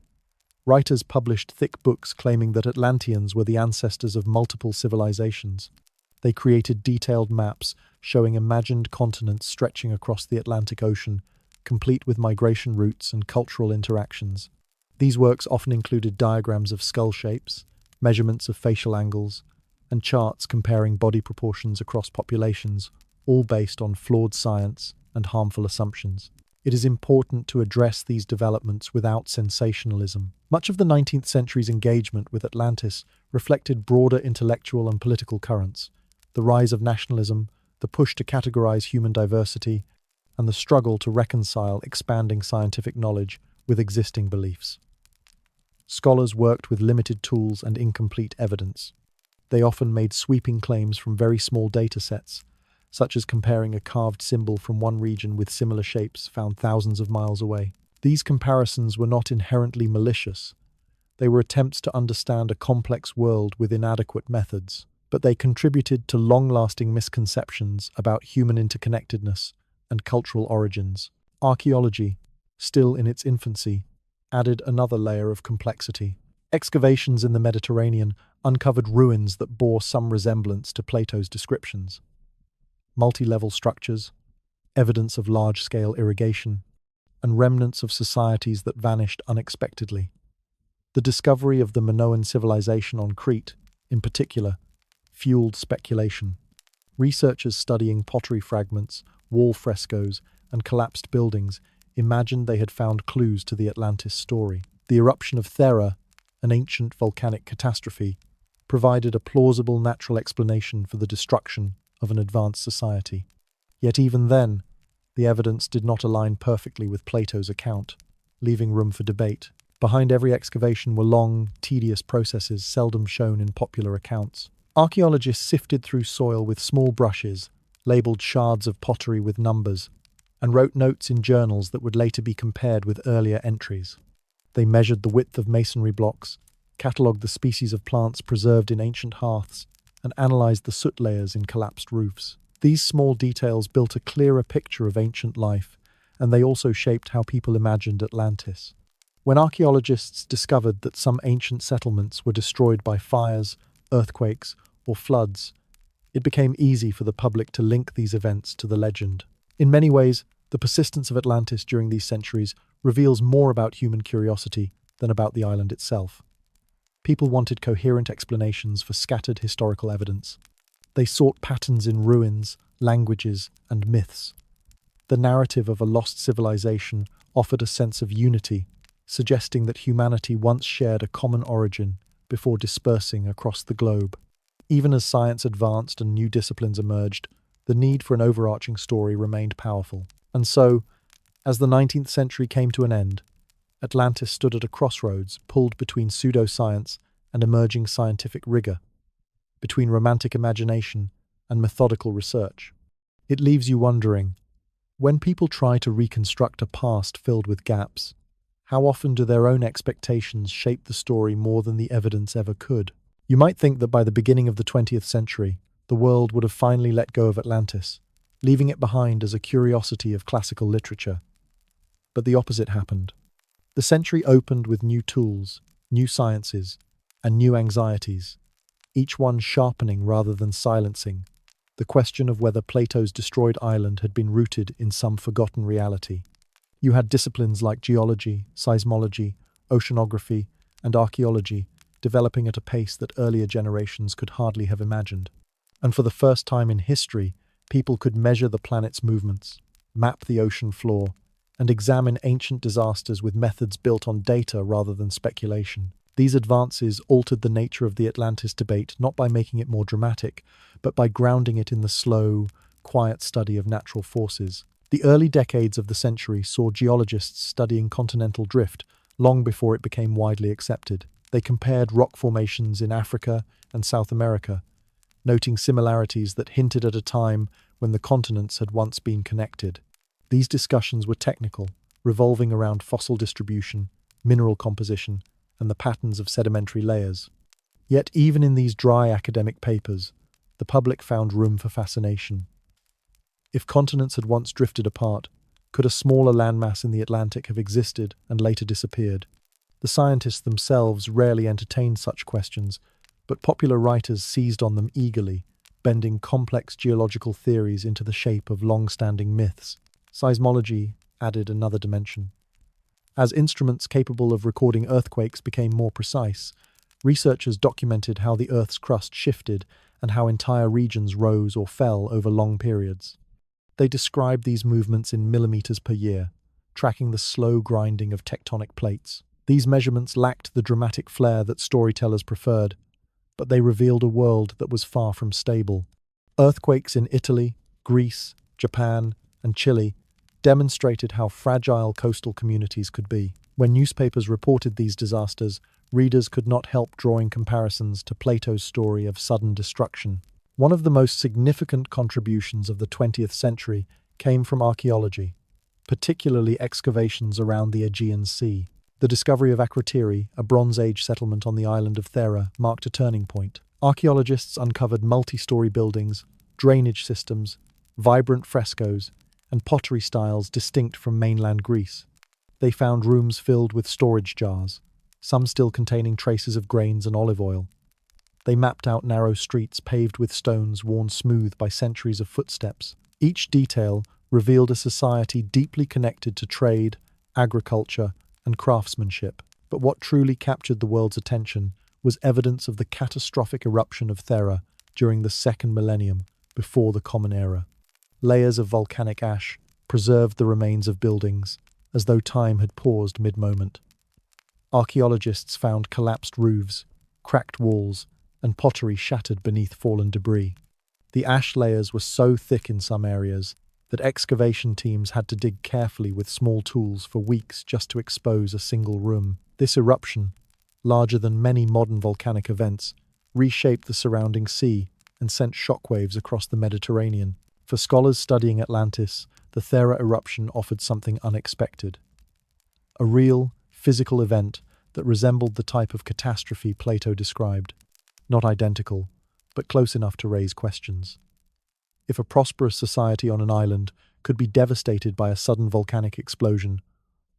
Writers published thick books claiming that Atlanteans were the ancestors of multiple civilizations. They created detailed maps showing imagined continents stretching across the Atlantic Ocean, complete with migration routes and cultural interactions. These works often included diagrams of skull shapes, measurements of facial angles, and charts comparing body proportions across populations, all based on flawed science and harmful assumptions. It is important to address these developments without sensationalism. Much of the 19th century's engagement with Atlantis reflected broader intellectual and political currents: the rise of nationalism, the push to categorize human diversity, and the struggle to reconcile expanding scientific knowledge with existing beliefs. Scholars worked with limited tools and incomplete evidence. They often made sweeping claims from very small data sets, such as comparing a carved symbol from one region with similar shapes found thousands of miles away. These comparisons were not inherently malicious. They were attempts to understand a complex world with inadequate methods, but they contributed to long-lasting misconceptions about human interconnectedness and cultural origins. Archaeology, still in its infancy, added another layer of complexity. Excavations in the Mediterranean uncovered ruins that bore some resemblance to Plato's descriptions. Multi-level structures, evidence of large-scale irrigation, and remnants of societies that vanished unexpectedly. The discovery of the Minoan civilization on Crete, in particular, fueled speculation. Researchers studying pottery fragments, wall frescoes, and collapsed buildings imagined they had found clues to the Atlantis story. The eruption of Thera, an ancient volcanic catastrophe, provided a plausible natural explanation for the destruction of an advanced society. Yet even then, the evidence did not align perfectly with Plato's account, leaving room for debate. Behind every excavation were long, tedious processes seldom shown in popular accounts. Archaeologists sifted through soil with small brushes, labeled shards of pottery with numbers, and wrote notes in journals that would later be compared with earlier entries. They measured the width of masonry blocks, catalogued the species of plants preserved in ancient hearths, and analyzed the soot layers in collapsed roofs. These small details built a clearer picture of ancient life, and they also shaped how people imagined Atlantis. When archaeologists discovered that some ancient settlements were destroyed by fires, earthquakes, or floods, it became easy for the public to link these events to the legend. In many ways, the persistence of Atlantis during these centuries reveals more about human curiosity than about the island itself. People wanted coherent explanations for scattered historical evidence. They sought patterns in ruins, languages, and myths. The narrative of a lost civilization offered a sense of unity, suggesting that humanity once shared a common origin before dispersing across the globe. Even as science advanced and new disciplines emerged, the need for an overarching story remained powerful. And so, as the 19th century came to an end, Atlantis stood at a crossroads, pulled between pseudoscience and emerging scientific rigor, between romantic imagination and methodical research. It leaves you wondering, when people try to reconstruct a past filled with gaps, how often do their own expectations shape the story more than the evidence ever could? You might think that by the beginning of the 20th century, the world would have finally let go of Atlantis, leaving it behind as a curiosity of classical literature. But the opposite happened. The century opened with new tools, new sciences, and new anxieties, each one sharpening rather than silencing the question of whether Plato's destroyed island had been rooted in some forgotten reality. You had disciplines like geology, seismology, oceanography, and archaeology developing at a pace that earlier generations could hardly have imagined. And for the first time in history, People could measure the planet's movements, map the ocean floor, and examine ancient disasters with methods built on data rather than speculation. These advances altered the nature of the Atlantis debate not by making it more dramatic, but by grounding it in the slow, quiet study of natural forces. The early decades of the century saw geologists studying continental drift long before it became widely accepted. They compared rock formations in Africa and South America, noting similarities that hinted at a time when the continents had once been connected. These discussions were technical, revolving around fossil distribution, mineral composition, and the patterns of sedimentary layers. Yet even in these dry academic papers, the public found room for fascination. If continents had once drifted apart, could a smaller landmass in the Atlantic have existed and later disappeared? The scientists themselves rarely entertained such questions, but popular writers seized on them eagerly, bending complex geological theories into the shape of long-standing myths. Seismology added another dimension. As instruments capable of recording earthquakes became more precise, researchers documented how the Earth's crust shifted and how entire regions rose or fell over long periods. They described these movements in millimeters per year, tracking the slow grinding of tectonic plates. These measurements lacked the dramatic flair that storytellers preferred, but they revealed a world that was far from stable. Earthquakes in Italy, Greece, Japan, and Chile demonstrated how fragile coastal communities could be. When newspapers reported these disasters, readers could not help drawing comparisons to Plato's story of sudden destruction. One of the most significant contributions of the 20th century came from archaeology, particularly excavations around the Aegean Sea. The discovery of Akrotiri, a Bronze Age settlement on the island of Thera, marked a turning point. Archaeologists uncovered multi-story buildings, drainage systems, vibrant frescoes, and pottery styles distinct from mainland Greece. They found rooms filled with storage jars, some still containing traces of grains and olive oil. They mapped out narrow streets paved with stones worn smooth by centuries of footsteps. Each detail revealed a society deeply connected to trade, agriculture, and craftsmanship. But what truly captured the world's attention was evidence of the catastrophic eruption of Thera during the second millennium before the Common Era. Layers of volcanic ash preserved the remains of buildings, as though time had paused mid-moment. Archaeologists found collapsed roofs, cracked walls, and pottery shattered beneath fallen debris. The ash layers were so thick in some areas that excavation teams had to dig carefully with small tools for weeks just to expose a single room. This eruption, larger than many modern volcanic events, reshaped the surrounding sea and sent shockwaves across the Mediterranean. For scholars studying Atlantis, the Thera eruption offered something unexpected. A real, physical event that resembled the type of catastrophe Plato described. Not identical, but close enough to raise questions. If a prosperous society on an island could be devastated by a sudden volcanic explosion,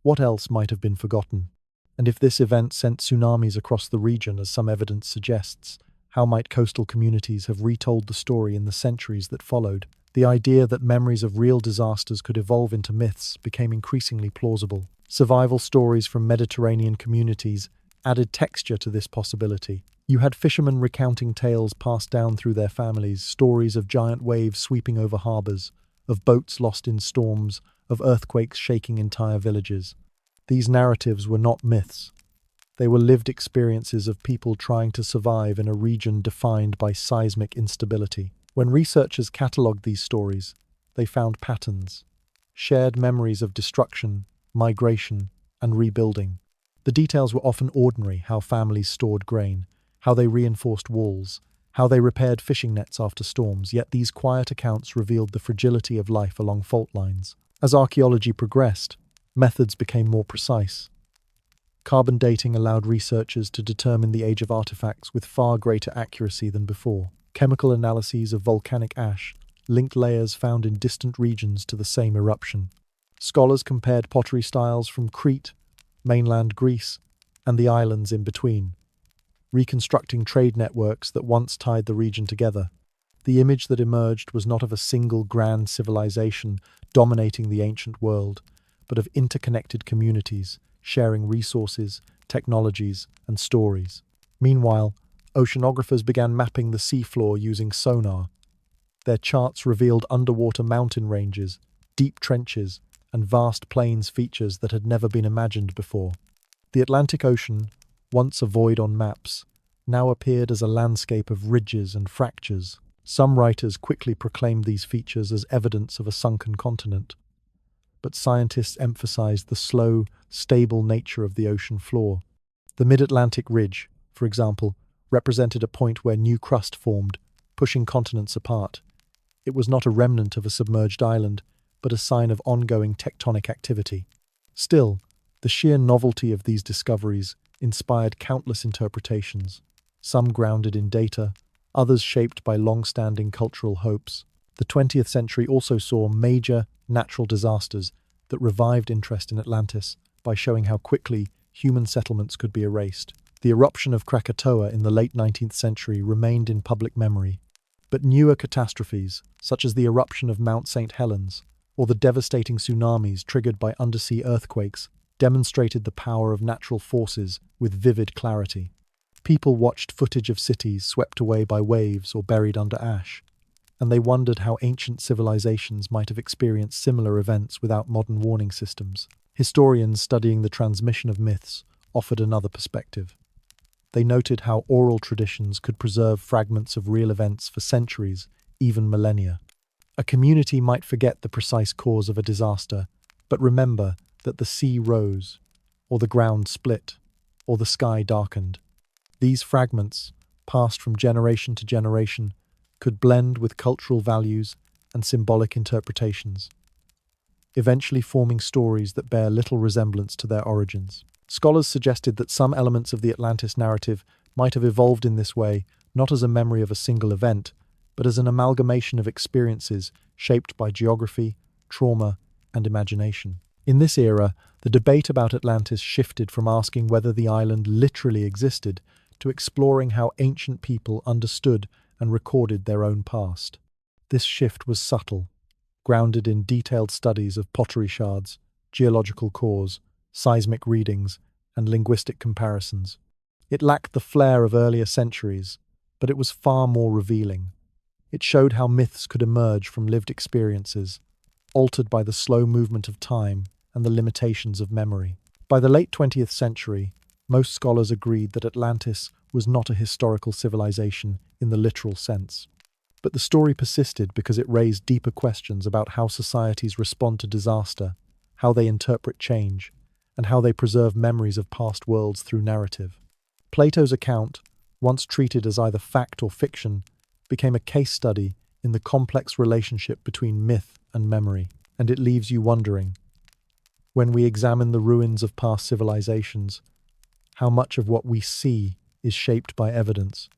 what else might have been forgotten? And if this event sent tsunamis across the region, as some evidence suggests, how might coastal communities have retold the story in the centuries that followed? The idea that memories of real disasters could evolve into myths became increasingly plausible. Survival stories from Mediterranean communities added texture to this possibility. You had fishermen recounting tales passed down through their families, stories of giant waves sweeping over harbors, of boats lost in storms, of earthquakes shaking entire villages. These narratives were not myths. They were lived experiences of people trying to survive in a region defined by seismic instability. When researchers catalogued these stories, they found patterns, shared memories of destruction, migration, and rebuilding. The details were often ordinary: how families stored grain, how they reinforced walls, how they repaired fishing nets after storms, yet these quiet accounts revealed the fragility of life along fault lines. As archaeology progressed, methods became more precise. Carbon dating allowed researchers to determine the age of artifacts with far greater accuracy than before. Chemical analyses of volcanic ash linked layers found in distant regions to the same eruption. Scholars compared pottery styles from Crete, mainland Greece, and the islands in between, reconstructing trade networks that once tied the region together. The image that emerged was not of a single grand civilization dominating the ancient world, but of interconnected communities sharing resources, technologies, and stories. Meanwhile, oceanographers began mapping the seafloor using sonar. Their charts revealed underwater mountain ranges, deep trenches, and vast plains features that had never been imagined before. The Atlantic Ocean, once a void on maps, now appeared as a landscape of ridges and fractures. Some writers quickly proclaimed these features as evidence of a sunken continent, but scientists emphasized the slow, stable nature of the ocean floor. The mid-Atlantic ridge, for example, represented a point where new crust formed, pushing continents apart. It was not a remnant of a submerged island, but a sign of ongoing tectonic activity. Still, the sheer novelty of these discoveries inspired countless interpretations, some grounded in data, others shaped by long-standing cultural hopes. The 20th century also saw major natural disasters that revived interest in Atlantis by showing how quickly human settlements could be erased. The eruption of Krakatoa in the late 19th century remained in public memory, but newer catastrophes, such as the eruption of Mount St. Helens or the devastating tsunamis triggered by undersea earthquakes, demonstrated the power of natural forces with vivid clarity. People watched footage of cities swept away by waves or buried under ash, and they wondered how ancient civilizations might have experienced similar events without modern warning systems. Historians studying the transmission of myths offered another perspective. They noted how oral traditions could preserve fragments of real events for centuries, even millennia. A community might forget the precise cause of a disaster, but remember that the sea rose, or the ground split, or the sky darkened. These fragments, passed from generation to generation, could blend with cultural values and symbolic interpretations, eventually forming stories that bear little resemblance to their origins. Scholars suggested that some elements of the Atlantis narrative might have evolved in this way, not as a memory of a single event, but as an amalgamation of experiences shaped by geography, trauma, and imagination. In this era, the debate about Atlantis shifted from asking whether the island literally existed to exploring how ancient people understood and recorded their own past. This shift was subtle, grounded in detailed studies of pottery shards, geological cores, seismic readings, and linguistic comparisons. It lacked the flair of earlier centuries, but it was far more revealing. It showed how myths could emerge from lived experiences, altered by the slow movement of time and the limitations of memory. By the late 20th century, most scholars agreed that Atlantis was not a historical civilization in the literal sense. But the story persisted because it raised deeper questions about how societies respond to disaster, how they interpret change, and how they preserve memories of past worlds through narrative. Plato's account, once treated as either fact or fiction, became a case study in the complex relationship between myth and memory, and it leaves you wondering, when we examine the ruins of past civilizations, how much of what we see is shaped by evidence,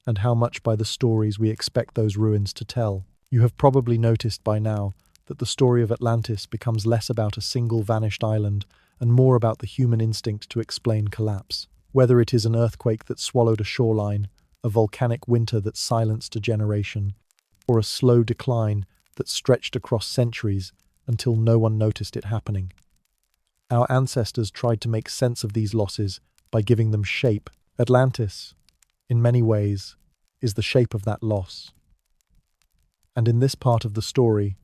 and how much by the stories we expect those ruins to tell. You have probably noticed by now that the story of Atlantis becomes less about a single vanished island and more about the human instinct to explain collapse. Whether it is an earthquake that swallowed a shoreline, a volcanic winter that silenced a generation, or a slow decline that stretched across centuries until no one noticed it happening. Our ancestors tried to make sense of these losses by giving them shape. Atlantis, in many ways, is the shape of that loss. And in this part of the story,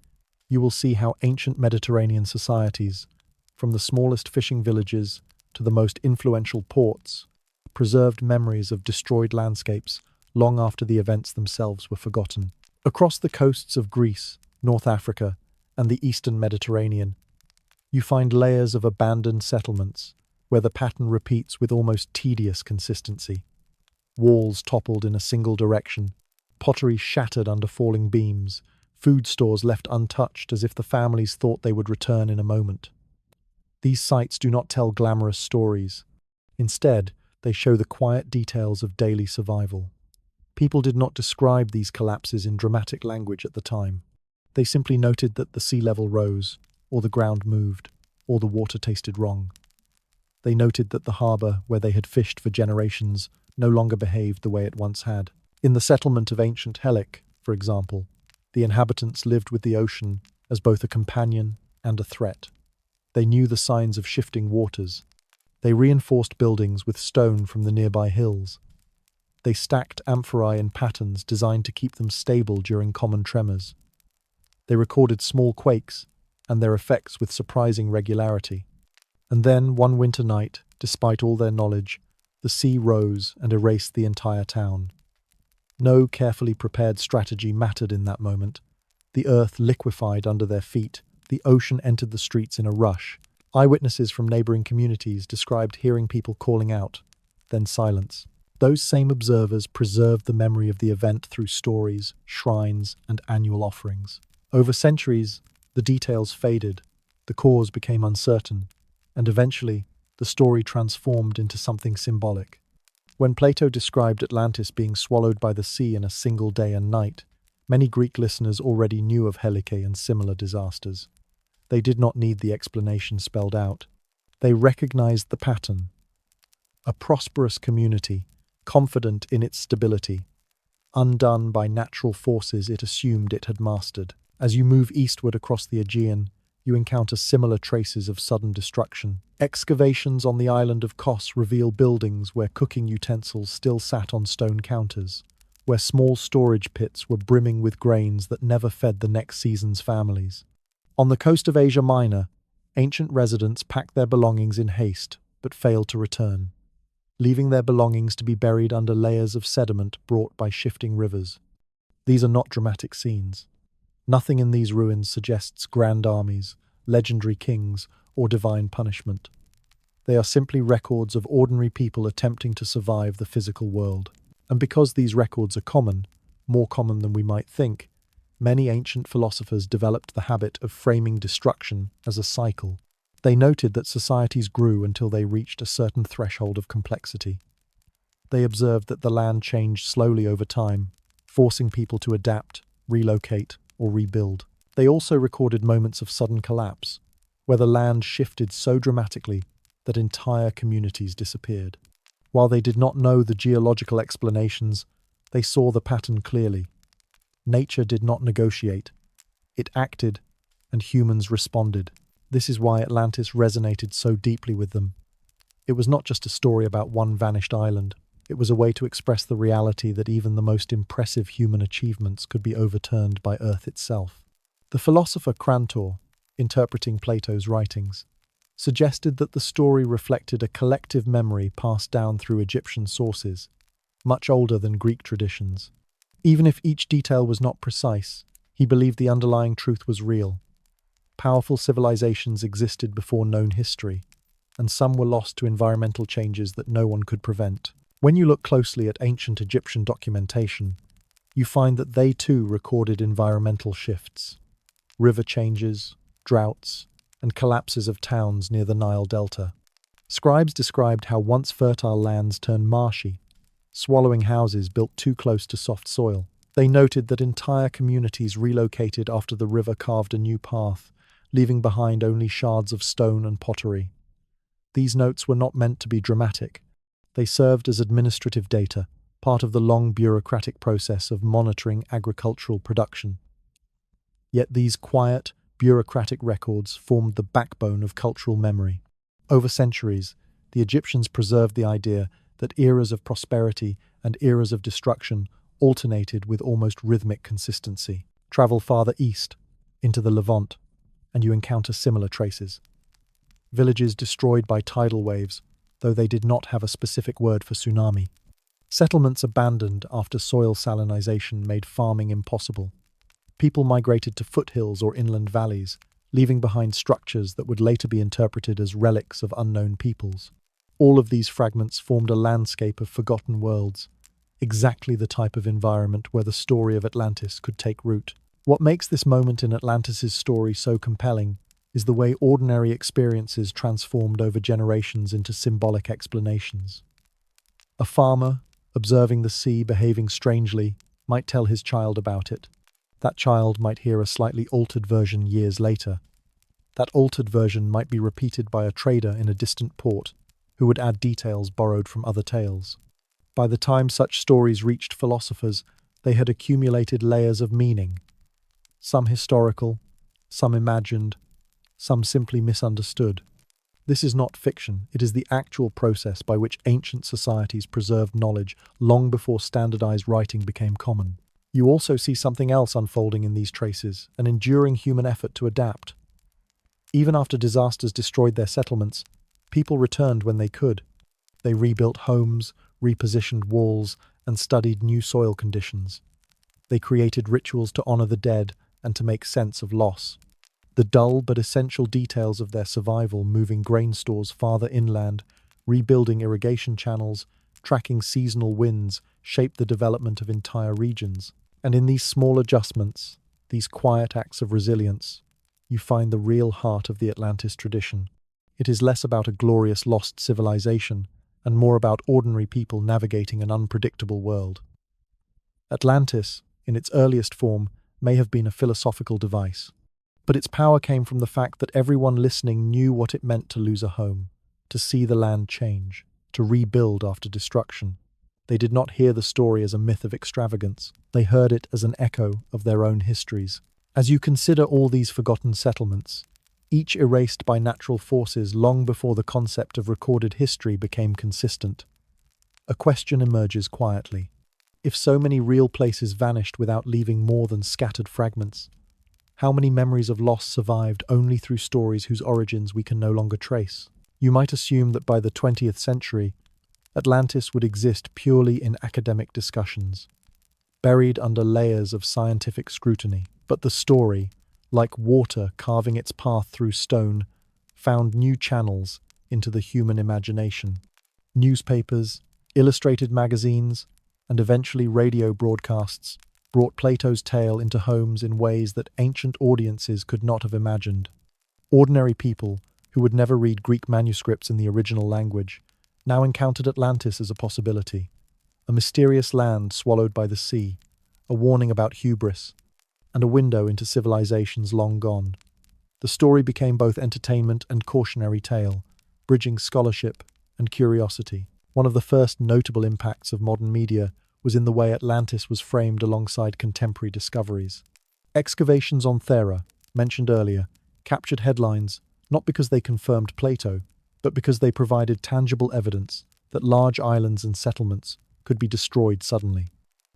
you will see how ancient Mediterranean societies, from the smallest fishing villages to the most influential ports, preserved memories of destroyed landscapes long after the events themselves were forgotten. Across the coasts of Greece, North Africa, and the eastern Mediterranean, you find layers of abandoned settlements where the pattern repeats with almost tedious consistency. Walls toppled in a single direction, pottery shattered under falling beams, food stores left untouched as if the families thought they would return in a moment. These sites do not tell glamorous stories. Instead, they show the quiet details of daily survival. People did not describe these collapses in dramatic language at the time. They simply noted that the sea level rose, or the ground moved, or the water tasted wrong. They noted that the harbour, where they had fished for generations, no longer behaved the way it once had. In the settlement of ancient Helic, for example, the inhabitants lived with the ocean as both a companion and a threat. They knew the signs of shifting waters. They reinforced buildings with stone from the nearby hills. They stacked amphorae in patterns designed to keep them stable during common tremors. They recorded small quakes and their effects with surprising regularity. And then, one winter night, despite all their knowledge, the sea rose and erased the entire town. No carefully prepared strategy mattered in that moment. The earth liquefied under their feet. The ocean entered the streets in a rush. Eyewitnesses from neighboring communities described hearing people calling out, then silence. Those same observers preserved the memory of the event through stories, shrines, and annual offerings. Over centuries, the details faded, the cause became uncertain, and eventually, the story transformed into something symbolic. When Plato described Atlantis being swallowed by the sea in a single day and night, many Greek listeners already knew of Helike and similar disasters. They did not need the explanation spelled out. They recognized the pattern. A prosperous community, confident in its stability, undone by natural forces it assumed it had mastered. As you move eastward across the Aegean, you encounter similar traces of sudden destruction. Excavations on the island of Kos reveal buildings where cooking utensils still sat on stone counters, where small storage pits were brimming with grains that never fed the next season's families. On the coast of Asia Minor, ancient residents packed their belongings in haste, but failed to return, leaving their belongings to be buried under layers of sediment brought by shifting rivers. These are not dramatic scenes. Nothing in these ruins suggests grand armies, legendary kings, or divine punishment. They are simply records of ordinary people attempting to survive the physical world. And because these records are common, more common than we might think, many ancient philosophers developed the habit of framing destruction as a cycle. They noted that societies grew until they reached a certain threshold of complexity. They observed that the land changed slowly over time, forcing people to adapt, relocate, or rebuild. They also recorded moments of sudden collapse, where the land shifted so dramatically that entire communities disappeared. While they did not know the geological explanations, they saw the pattern clearly. Nature did not negotiate. It acted, and humans responded. This is why Atlantis resonated so deeply with them. It was not just a story about one vanished island. It was a way to express the reality that even the most impressive human achievements could be overturned by Earth itself. The philosopher Crantor, interpreting Plato's writings, suggested that the story reflected a collective memory passed down through Egyptian sources, much older than Greek traditions. Even if each detail was not precise, he believed the underlying truth was real. Powerful civilizations existed before known history, and some were lost to environmental changes that no one could prevent. When you look closely at ancient Egyptian documentation, you find that they too recorded environmental shifts, river changes, droughts, and collapses of towns near the Nile Delta. Scribes described how once fertile lands turned marshy, swallowing houses built too close to soft soil. They noted that entire communities relocated after the river carved a new path, leaving behind only shards of stone and pottery. These notes were not meant to be dramatic. They served as administrative data, part of the long bureaucratic process of monitoring agricultural production. Yet these quiet, bureaucratic records formed the backbone of cultural memory. Over centuries, the Egyptians preserved the idea that eras of prosperity and eras of destruction alternated with almost rhythmic consistency. Travel farther east, into the Levant, and you encounter similar traces. Villages destroyed by tidal waves, though they did not have a specific word for tsunami. Settlements abandoned after soil salinization made farming impossible. People migrated to foothills or inland valleys, leaving behind structures that would later be interpreted as relics of unknown peoples. All of these fragments formed a landscape of forgotten worlds, exactly the type of environment where the story of Atlantis could take root. What makes this moment in Atlantis' story so compelling is the way ordinary experiences transformed over generations into symbolic explanations. A farmer, observing the sea behaving strangely, might tell his child about it. That child might hear a slightly altered version years later. That altered version might be repeated by a trader in a distant port, who would add details borrowed from other tales. By the time such stories reached philosophers, they had accumulated layers of meaning. Some historical, some imagined, some simply misunderstood. This is not fiction, it is the actual process by which ancient societies preserved knowledge long before standardized writing became common. You also see something else unfolding in these traces, an enduring human effort to adapt. Even after disasters destroyed their settlements, people returned when they could. They rebuilt homes, repositioned walls, and studied new soil conditions. They created rituals to honor the dead and to make sense of loss. The dull but essential details of their survival, moving grain stores farther inland, rebuilding irrigation channels, tracking seasonal winds, shaped the development of entire regions. And in these small adjustments, these quiet acts of resilience, you find the real heart of the Atlantis tradition. It is less about a glorious lost civilization and more about ordinary people navigating an unpredictable world. Atlantis, in its earliest form, may have been a philosophical device, but its power came from the fact that everyone listening knew what it meant to lose a home, to see the land change, to rebuild after destruction. They did not hear the story as a myth of extravagance. They heard it as an echo of their own histories. As you consider all these forgotten settlements, each erased by natural forces long before the concept of recorded history became consistent, a question emerges quietly. If so many real places vanished without leaving more than scattered fragments, how many memories of loss survived only through stories whose origins we can no longer trace? You might assume that by the 20th century, Atlantis would exist purely in academic discussions, buried under layers of scientific scrutiny. But the story, like water carving its path through stone, found new channels into the human imagination. Newspapers, illustrated magazines, and eventually radio broadcasts brought Plato's tale into homes in ways that ancient audiences could not have imagined. Ordinary people, who would never read Greek manuscripts in the original language, now encountered Atlantis as a possibility, a mysterious land swallowed by the sea, a warning about hubris, and a window into civilizations long gone. The story became both entertainment and cautionary tale, bridging scholarship and curiosity. One of the first notable impacts of modern media was in the way Atlantis was framed alongside contemporary discoveries. Excavations on Thera, mentioned earlier, captured headlines not because they confirmed Plato, but because they provided tangible evidence that large islands and settlements could be destroyed suddenly.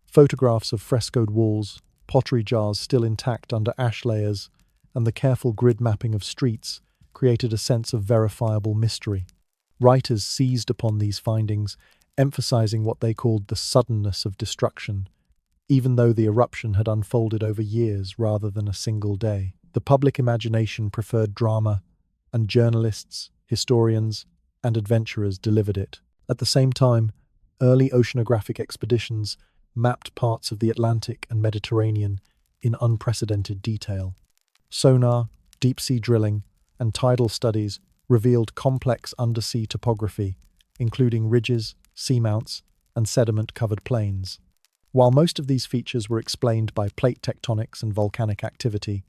Photographs of frescoed walls, pottery jars still intact under ash layers, and the careful grid mapping of streets created a sense of verifiable mystery. Writers seized upon these findings, emphasizing what they called the suddenness of destruction, even though the eruption had unfolded over years rather than a single day. The public imagination preferred drama, and journalists, historians, and adventurers delivered it. At the same time, early oceanographic expeditions mapped parts of the Atlantic and Mediterranean in unprecedented detail. Sonar, deep-sea drilling, and tidal studies revealed complex undersea topography, including ridges, seamounts, and sediment-covered plains. While most of these features were explained by plate tectonics and volcanic activity,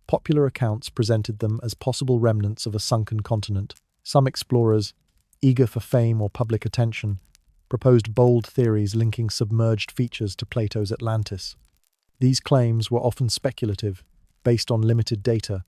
popular accounts presented them as possible remnants of a sunken continent. Some explorers, eager for fame or public attention, proposed bold theories linking submerged features to Plato's Atlantis. These claims were often speculative, based on limited data,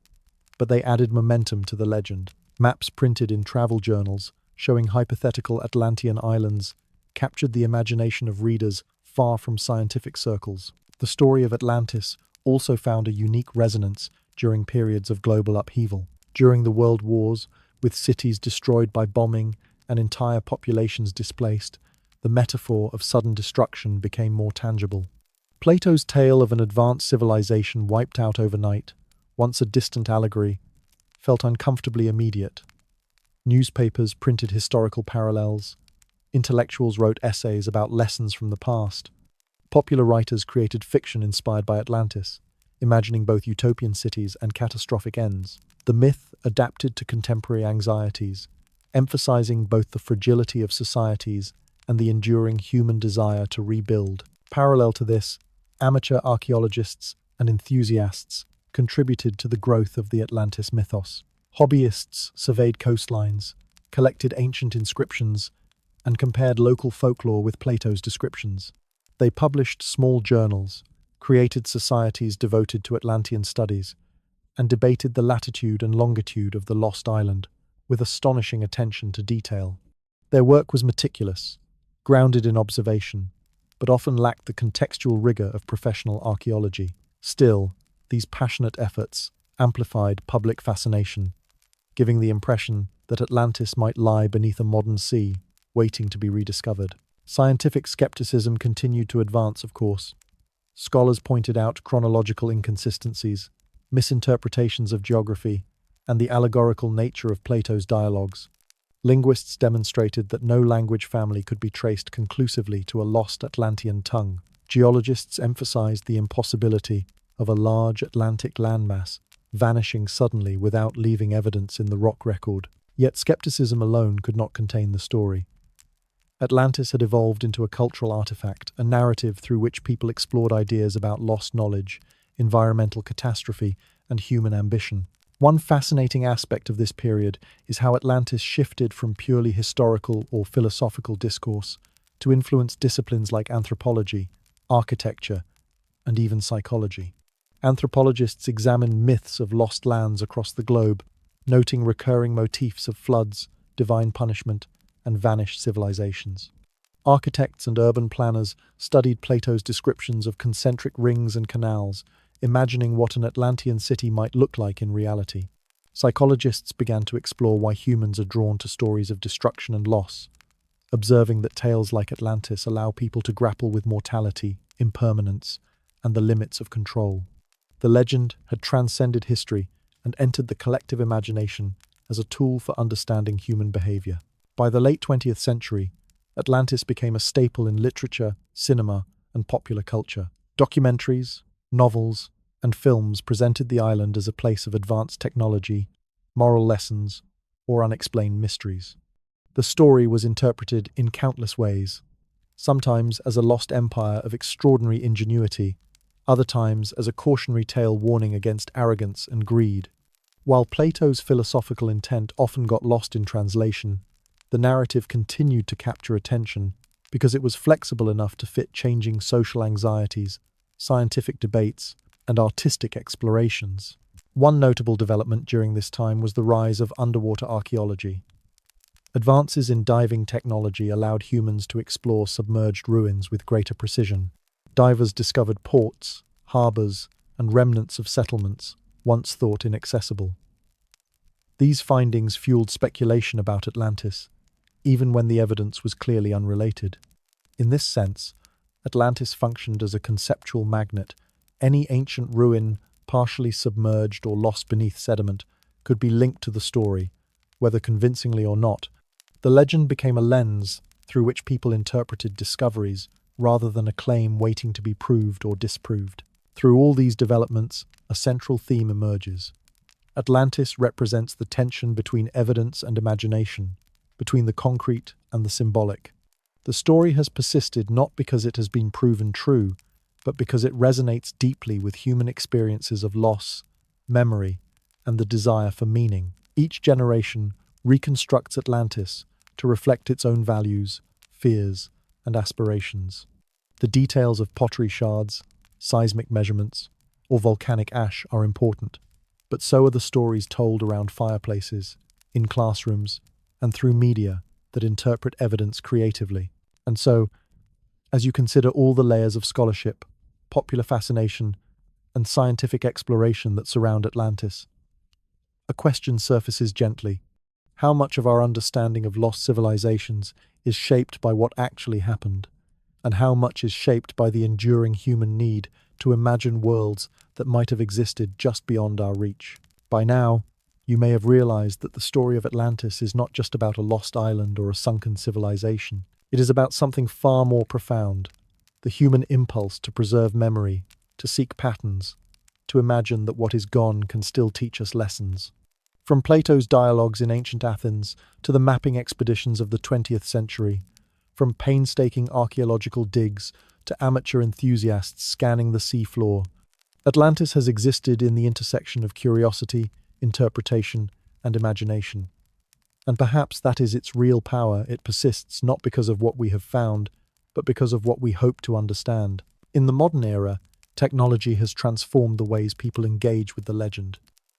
but they added momentum to the legend. Maps printed in travel journals showing hypothetical Atlantean islands captured the imagination of readers far from scientific circles. The story of Atlantis also found a unique resonance during periods of global upheaval. During the World Wars, with cities destroyed by bombing and entire populations displaced, the metaphor of sudden destruction became more tangible. Plato's tale of an advanced civilization wiped out overnight, once a distant allegory, felt uncomfortably immediate. Newspapers printed historical parallels. Intellectuals wrote essays about lessons from the past. Popular writers created fiction inspired by Atlantis, imagining both utopian cities and catastrophic ends. The myth adapted to contemporary anxieties, emphasizing both the fragility of societies and the enduring human desire to rebuild. Parallel to this, amateur archaeologists and enthusiasts contributed to the growth of the Atlantis mythos. Hobbyists surveyed coastlines, collected ancient inscriptions, and compared local folklore with Plato's descriptions. They published small journals, created societies devoted to Atlantean studies, and debated the latitude and longitude of the lost island, with astonishing attention to detail. Their work was meticulous, grounded in observation, but often lacked the contextual rigor of professional archaeology. Still, these passionate efforts amplified public fascination, giving the impression that Atlantis might lie beneath a modern sea, waiting to be rediscovered. Scientific skepticism continued to advance, of course. Scholars pointed out chronological inconsistencies, misinterpretations of geography, and the allegorical nature of Plato's dialogues. Linguists demonstrated that no language family could be traced conclusively to a lost Atlantean tongue. Geologists emphasized the impossibility of a large Atlantic landmass vanishing suddenly without leaving evidence in the rock record. Yet skepticism alone could not contain the story. Atlantis had evolved into a cultural artifact, a narrative through which people explored ideas about lost knowledge, environmental catastrophe, and human ambition. One fascinating aspect of this period is how Atlantis shifted from purely historical or philosophical discourse to influence disciplines like anthropology, architecture, and even psychology. Anthropologists examined myths of lost lands across the globe, noting recurring motifs of floods, divine punishment, and vanished civilizations. Architects and urban planners studied Plato's descriptions of concentric rings and canals, imagining what an Atlantean city might look like in reality. Psychologists began to explore why humans are drawn to stories of destruction and loss, observing that tales like Atlantis allow people to grapple with mortality, impermanence, and the limits of control. The legend had transcended history and entered the collective imagination as a tool for understanding human behavior. By the late 20th century, Atlantis became a staple in literature, cinema, and popular culture. Documentaries, novels, and films presented the island as a place of advanced technology, moral lessons, or unexplained mysteries. The story was interpreted in countless ways, sometimes as a lost empire of extraordinary ingenuity, other times as a cautionary tale warning against arrogance and greed. While Plato's philosophical intent often got lost in translation, the narrative continued to capture attention because it was flexible enough to fit changing social anxieties, scientific debates, and artistic explorations. One notable development during this time was the rise of underwater archaeology. Advances in diving technology allowed humans to explore submerged ruins with greater precision. Divers discovered ports, harbors, and remnants of settlements once thought inaccessible. These findings fueled speculation about Atlantis, even when the evidence was clearly unrelated. In this sense, Atlantis functioned as a conceptual magnet. Any ancient ruin, partially submerged or lost beneath sediment, could be linked to the story, whether convincingly or not. The legend became a lens through which people interpreted discoveries rather than a claim waiting to be proved or disproved. Through all these developments, a central theme emerges. Atlantis represents the tension between evidence and imagination, between the concrete and the symbolic. The story has persisted not because it has been proven true, but because it resonates deeply with human experiences of loss, memory, and the desire for meaning. Each generation reconstructs Atlantis to reflect its own values, fears, and aspirations. The details of pottery shards, seismic measurements, or volcanic ash are important, but so are the stories told around fireplaces, in classrooms, and through media that interpret evidence creatively. And so, as you consider all the layers of scholarship, popular fascination, and scientific exploration that surround Atlantis, a question surfaces gently. How much of our understanding of lost civilizations is shaped by what actually happened, and how much is shaped by the enduring human need to imagine worlds that might have existed just beyond our reach? By now, you may have realized that the story of Atlantis is not just about a lost island or a sunken civilization. It is about something far more profound, the human impulse to preserve memory, to seek patterns, to imagine that what is gone can still teach us lessons. From Plato's dialogues in ancient Athens to the mapping expeditions of the 20th century, from painstaking archaeological digs to amateur enthusiasts scanning the seafloor, Atlantis has existed in the intersection of curiosity, interpretation, and imagination. And perhaps that is its real power. It persists not because of what we have found, but because of what we hope to understand. In the modern era, technology has transformed the ways people engage with the legend.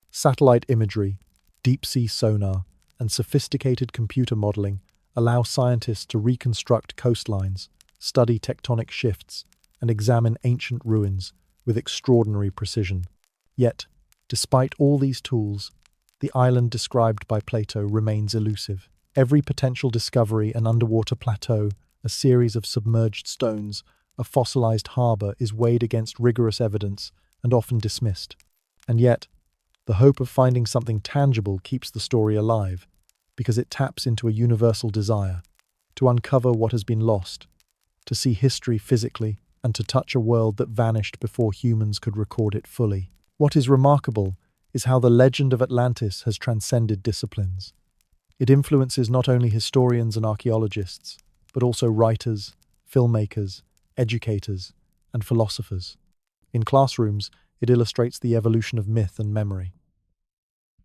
Satellite imagery, deep-sea sonar, and sophisticated computer modeling allow scientists to reconstruct coastlines, study tectonic shifts, and examine ancient ruins with extraordinary precision. Yet, despite all these tools, the island described by Plato remains elusive. Every potential discovery, an underwater plateau, a series of submerged stones, a fossilized harbor, is weighed against rigorous evidence and often dismissed. And yet, the hope of finding something tangible keeps the story alive, because it taps into a universal desire to uncover what has been lost, to see history physically, and to touch a world that vanished before humans could record it fully. What is remarkable is how the legend of Atlantis has transcended disciplines. It influences not only historians and archaeologists, but also writers, filmmakers, educators, and philosophers. In classrooms, it illustrates the evolution of myth and memory.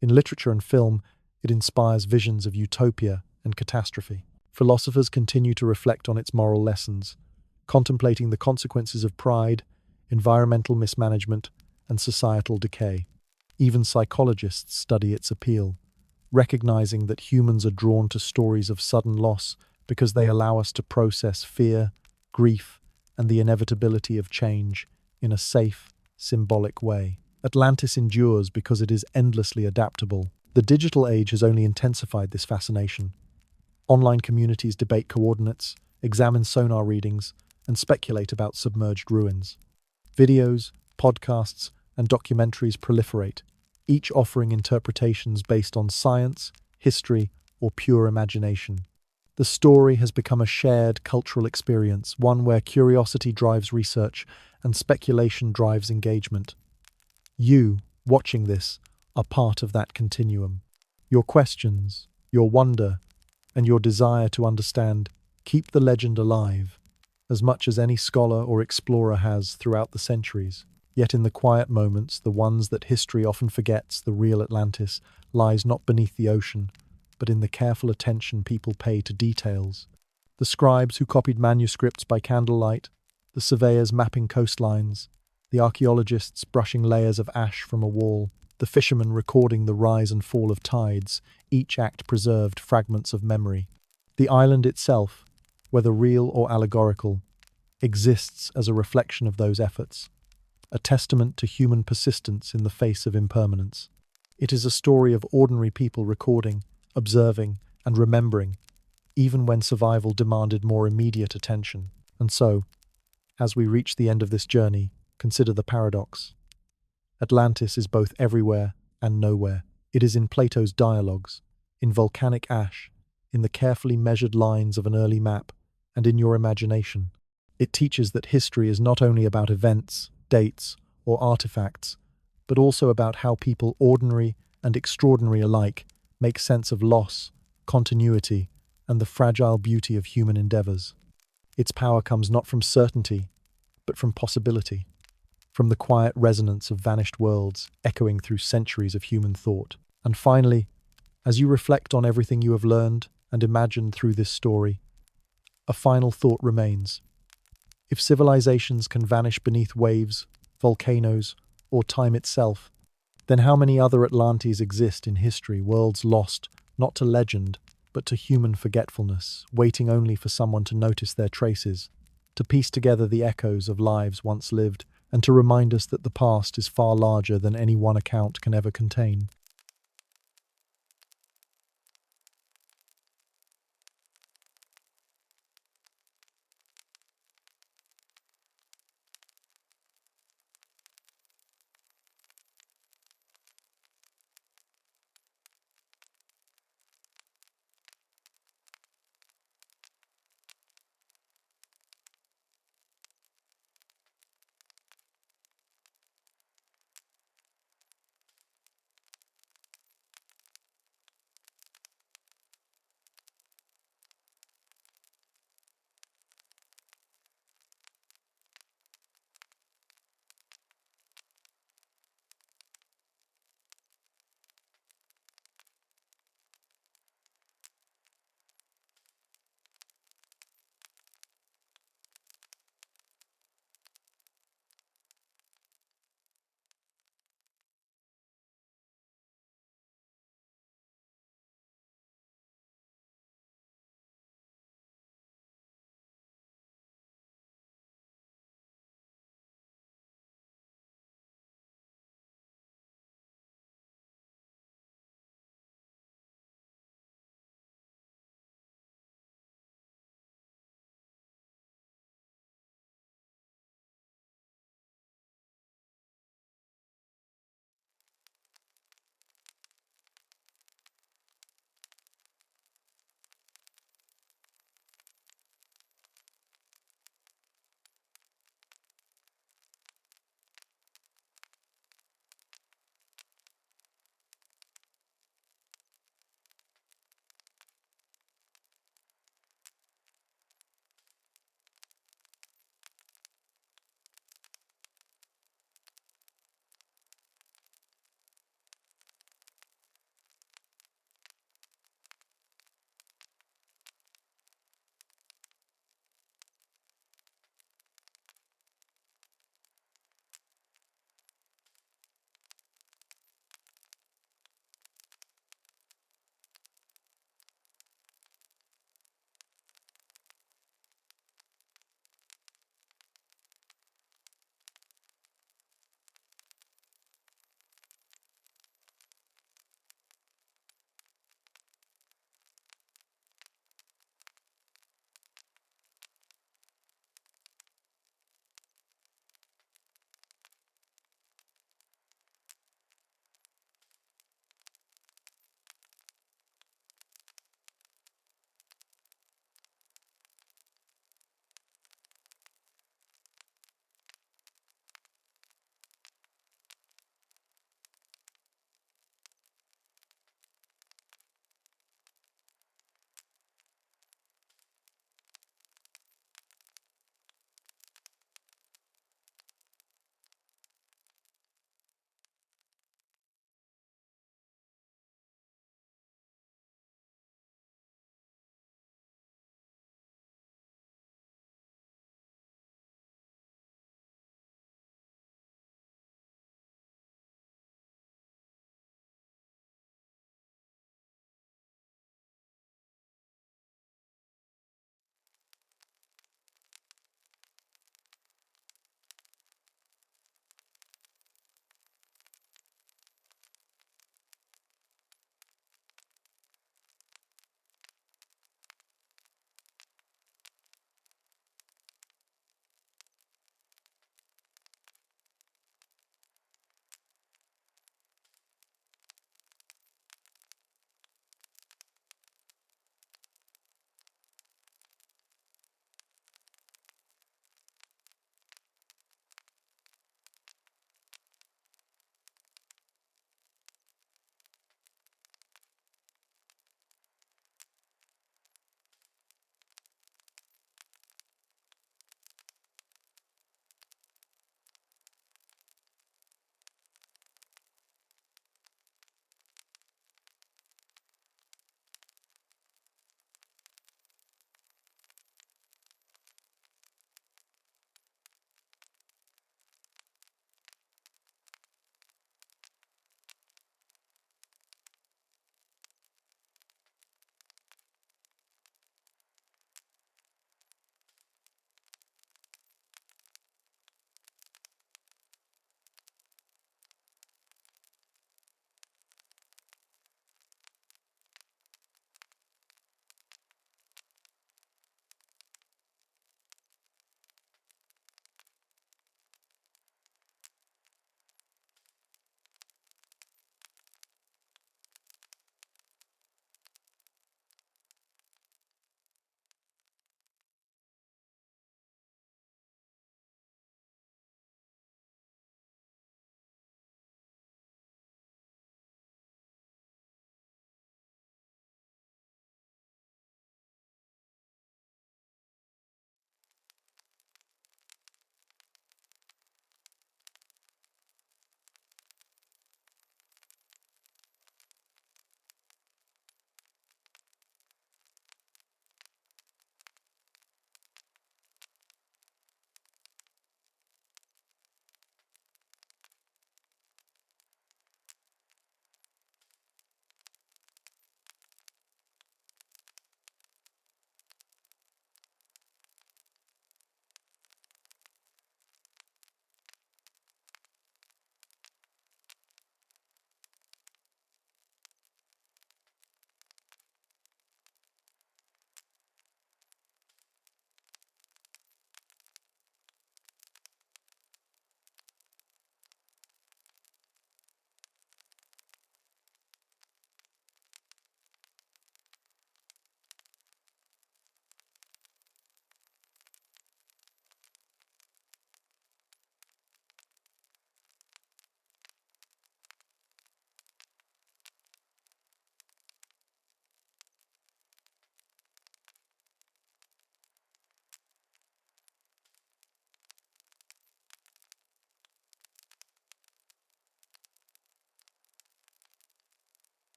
In literature and film, it inspires visions of utopia and catastrophe. Philosophers continue to reflect on its moral lessons, contemplating the consequences of pride, environmental mismanagement, and societal decay. Even psychologists study its appeal, recognizing that humans are drawn to stories of sudden loss because they allow us to process fear, grief, and the inevitability of change in a safe, symbolic way. Atlantis endures because it is endlessly adaptable. The digital age has only intensified this fascination. Online communities debate coordinates, examine sonar readings, and speculate about submerged ruins. Videos, podcasts, and documentaries proliferate, each offering interpretations based on science, history, or pure imagination. The story has become a shared cultural experience, one where curiosity drives research and speculation drives engagement. You, watching this, are part of that continuum. Your questions, your wonder, and your desire to understand keep the legend alive, as much as any scholar or explorer has throughout the centuries. Yet in the quiet moments, the ones that history often forgets, the real Atlantis lies not beneath the ocean, but in the careful attention people pay to details. The scribes who copied manuscripts by candlelight, the surveyors mapping coastlines, the archaeologists brushing layers of ash from a wall, the fishermen recording the rise and fall of tides, each act preserved fragments of memory. The island itself, whether real or allegorical, exists as a reflection of those efforts, a testament to human persistence in the face of impermanence. It is a story of ordinary people recording, observing, and remembering, even when survival demanded more immediate attention. And so, as we reach the end of this journey, consider the paradox. Atlantis is both everywhere and nowhere. It is in Plato's dialogues, in volcanic ash, in the carefully measured lines of an early map, and in your imagination. It teaches that history is not only about events, dates, or artifacts, but also about how people, ordinary and extraordinary alike, make sense of loss, continuity, and the fragile beauty of human endeavors. Its power comes not from certainty, but from possibility, from the quiet resonance of vanished worlds echoing through centuries of human thought. And finally, as you reflect on everything you have learned and imagined through this story, a final thought remains. If civilizations can vanish beneath waves, volcanoes, or time itself, then how many other Atlantes exist in history, worlds lost, not to legend, but to human forgetfulness, waiting only for someone to notice their traces, to piece together the echoes of lives once lived, and to remind us that the past is far larger than any one account can ever contain.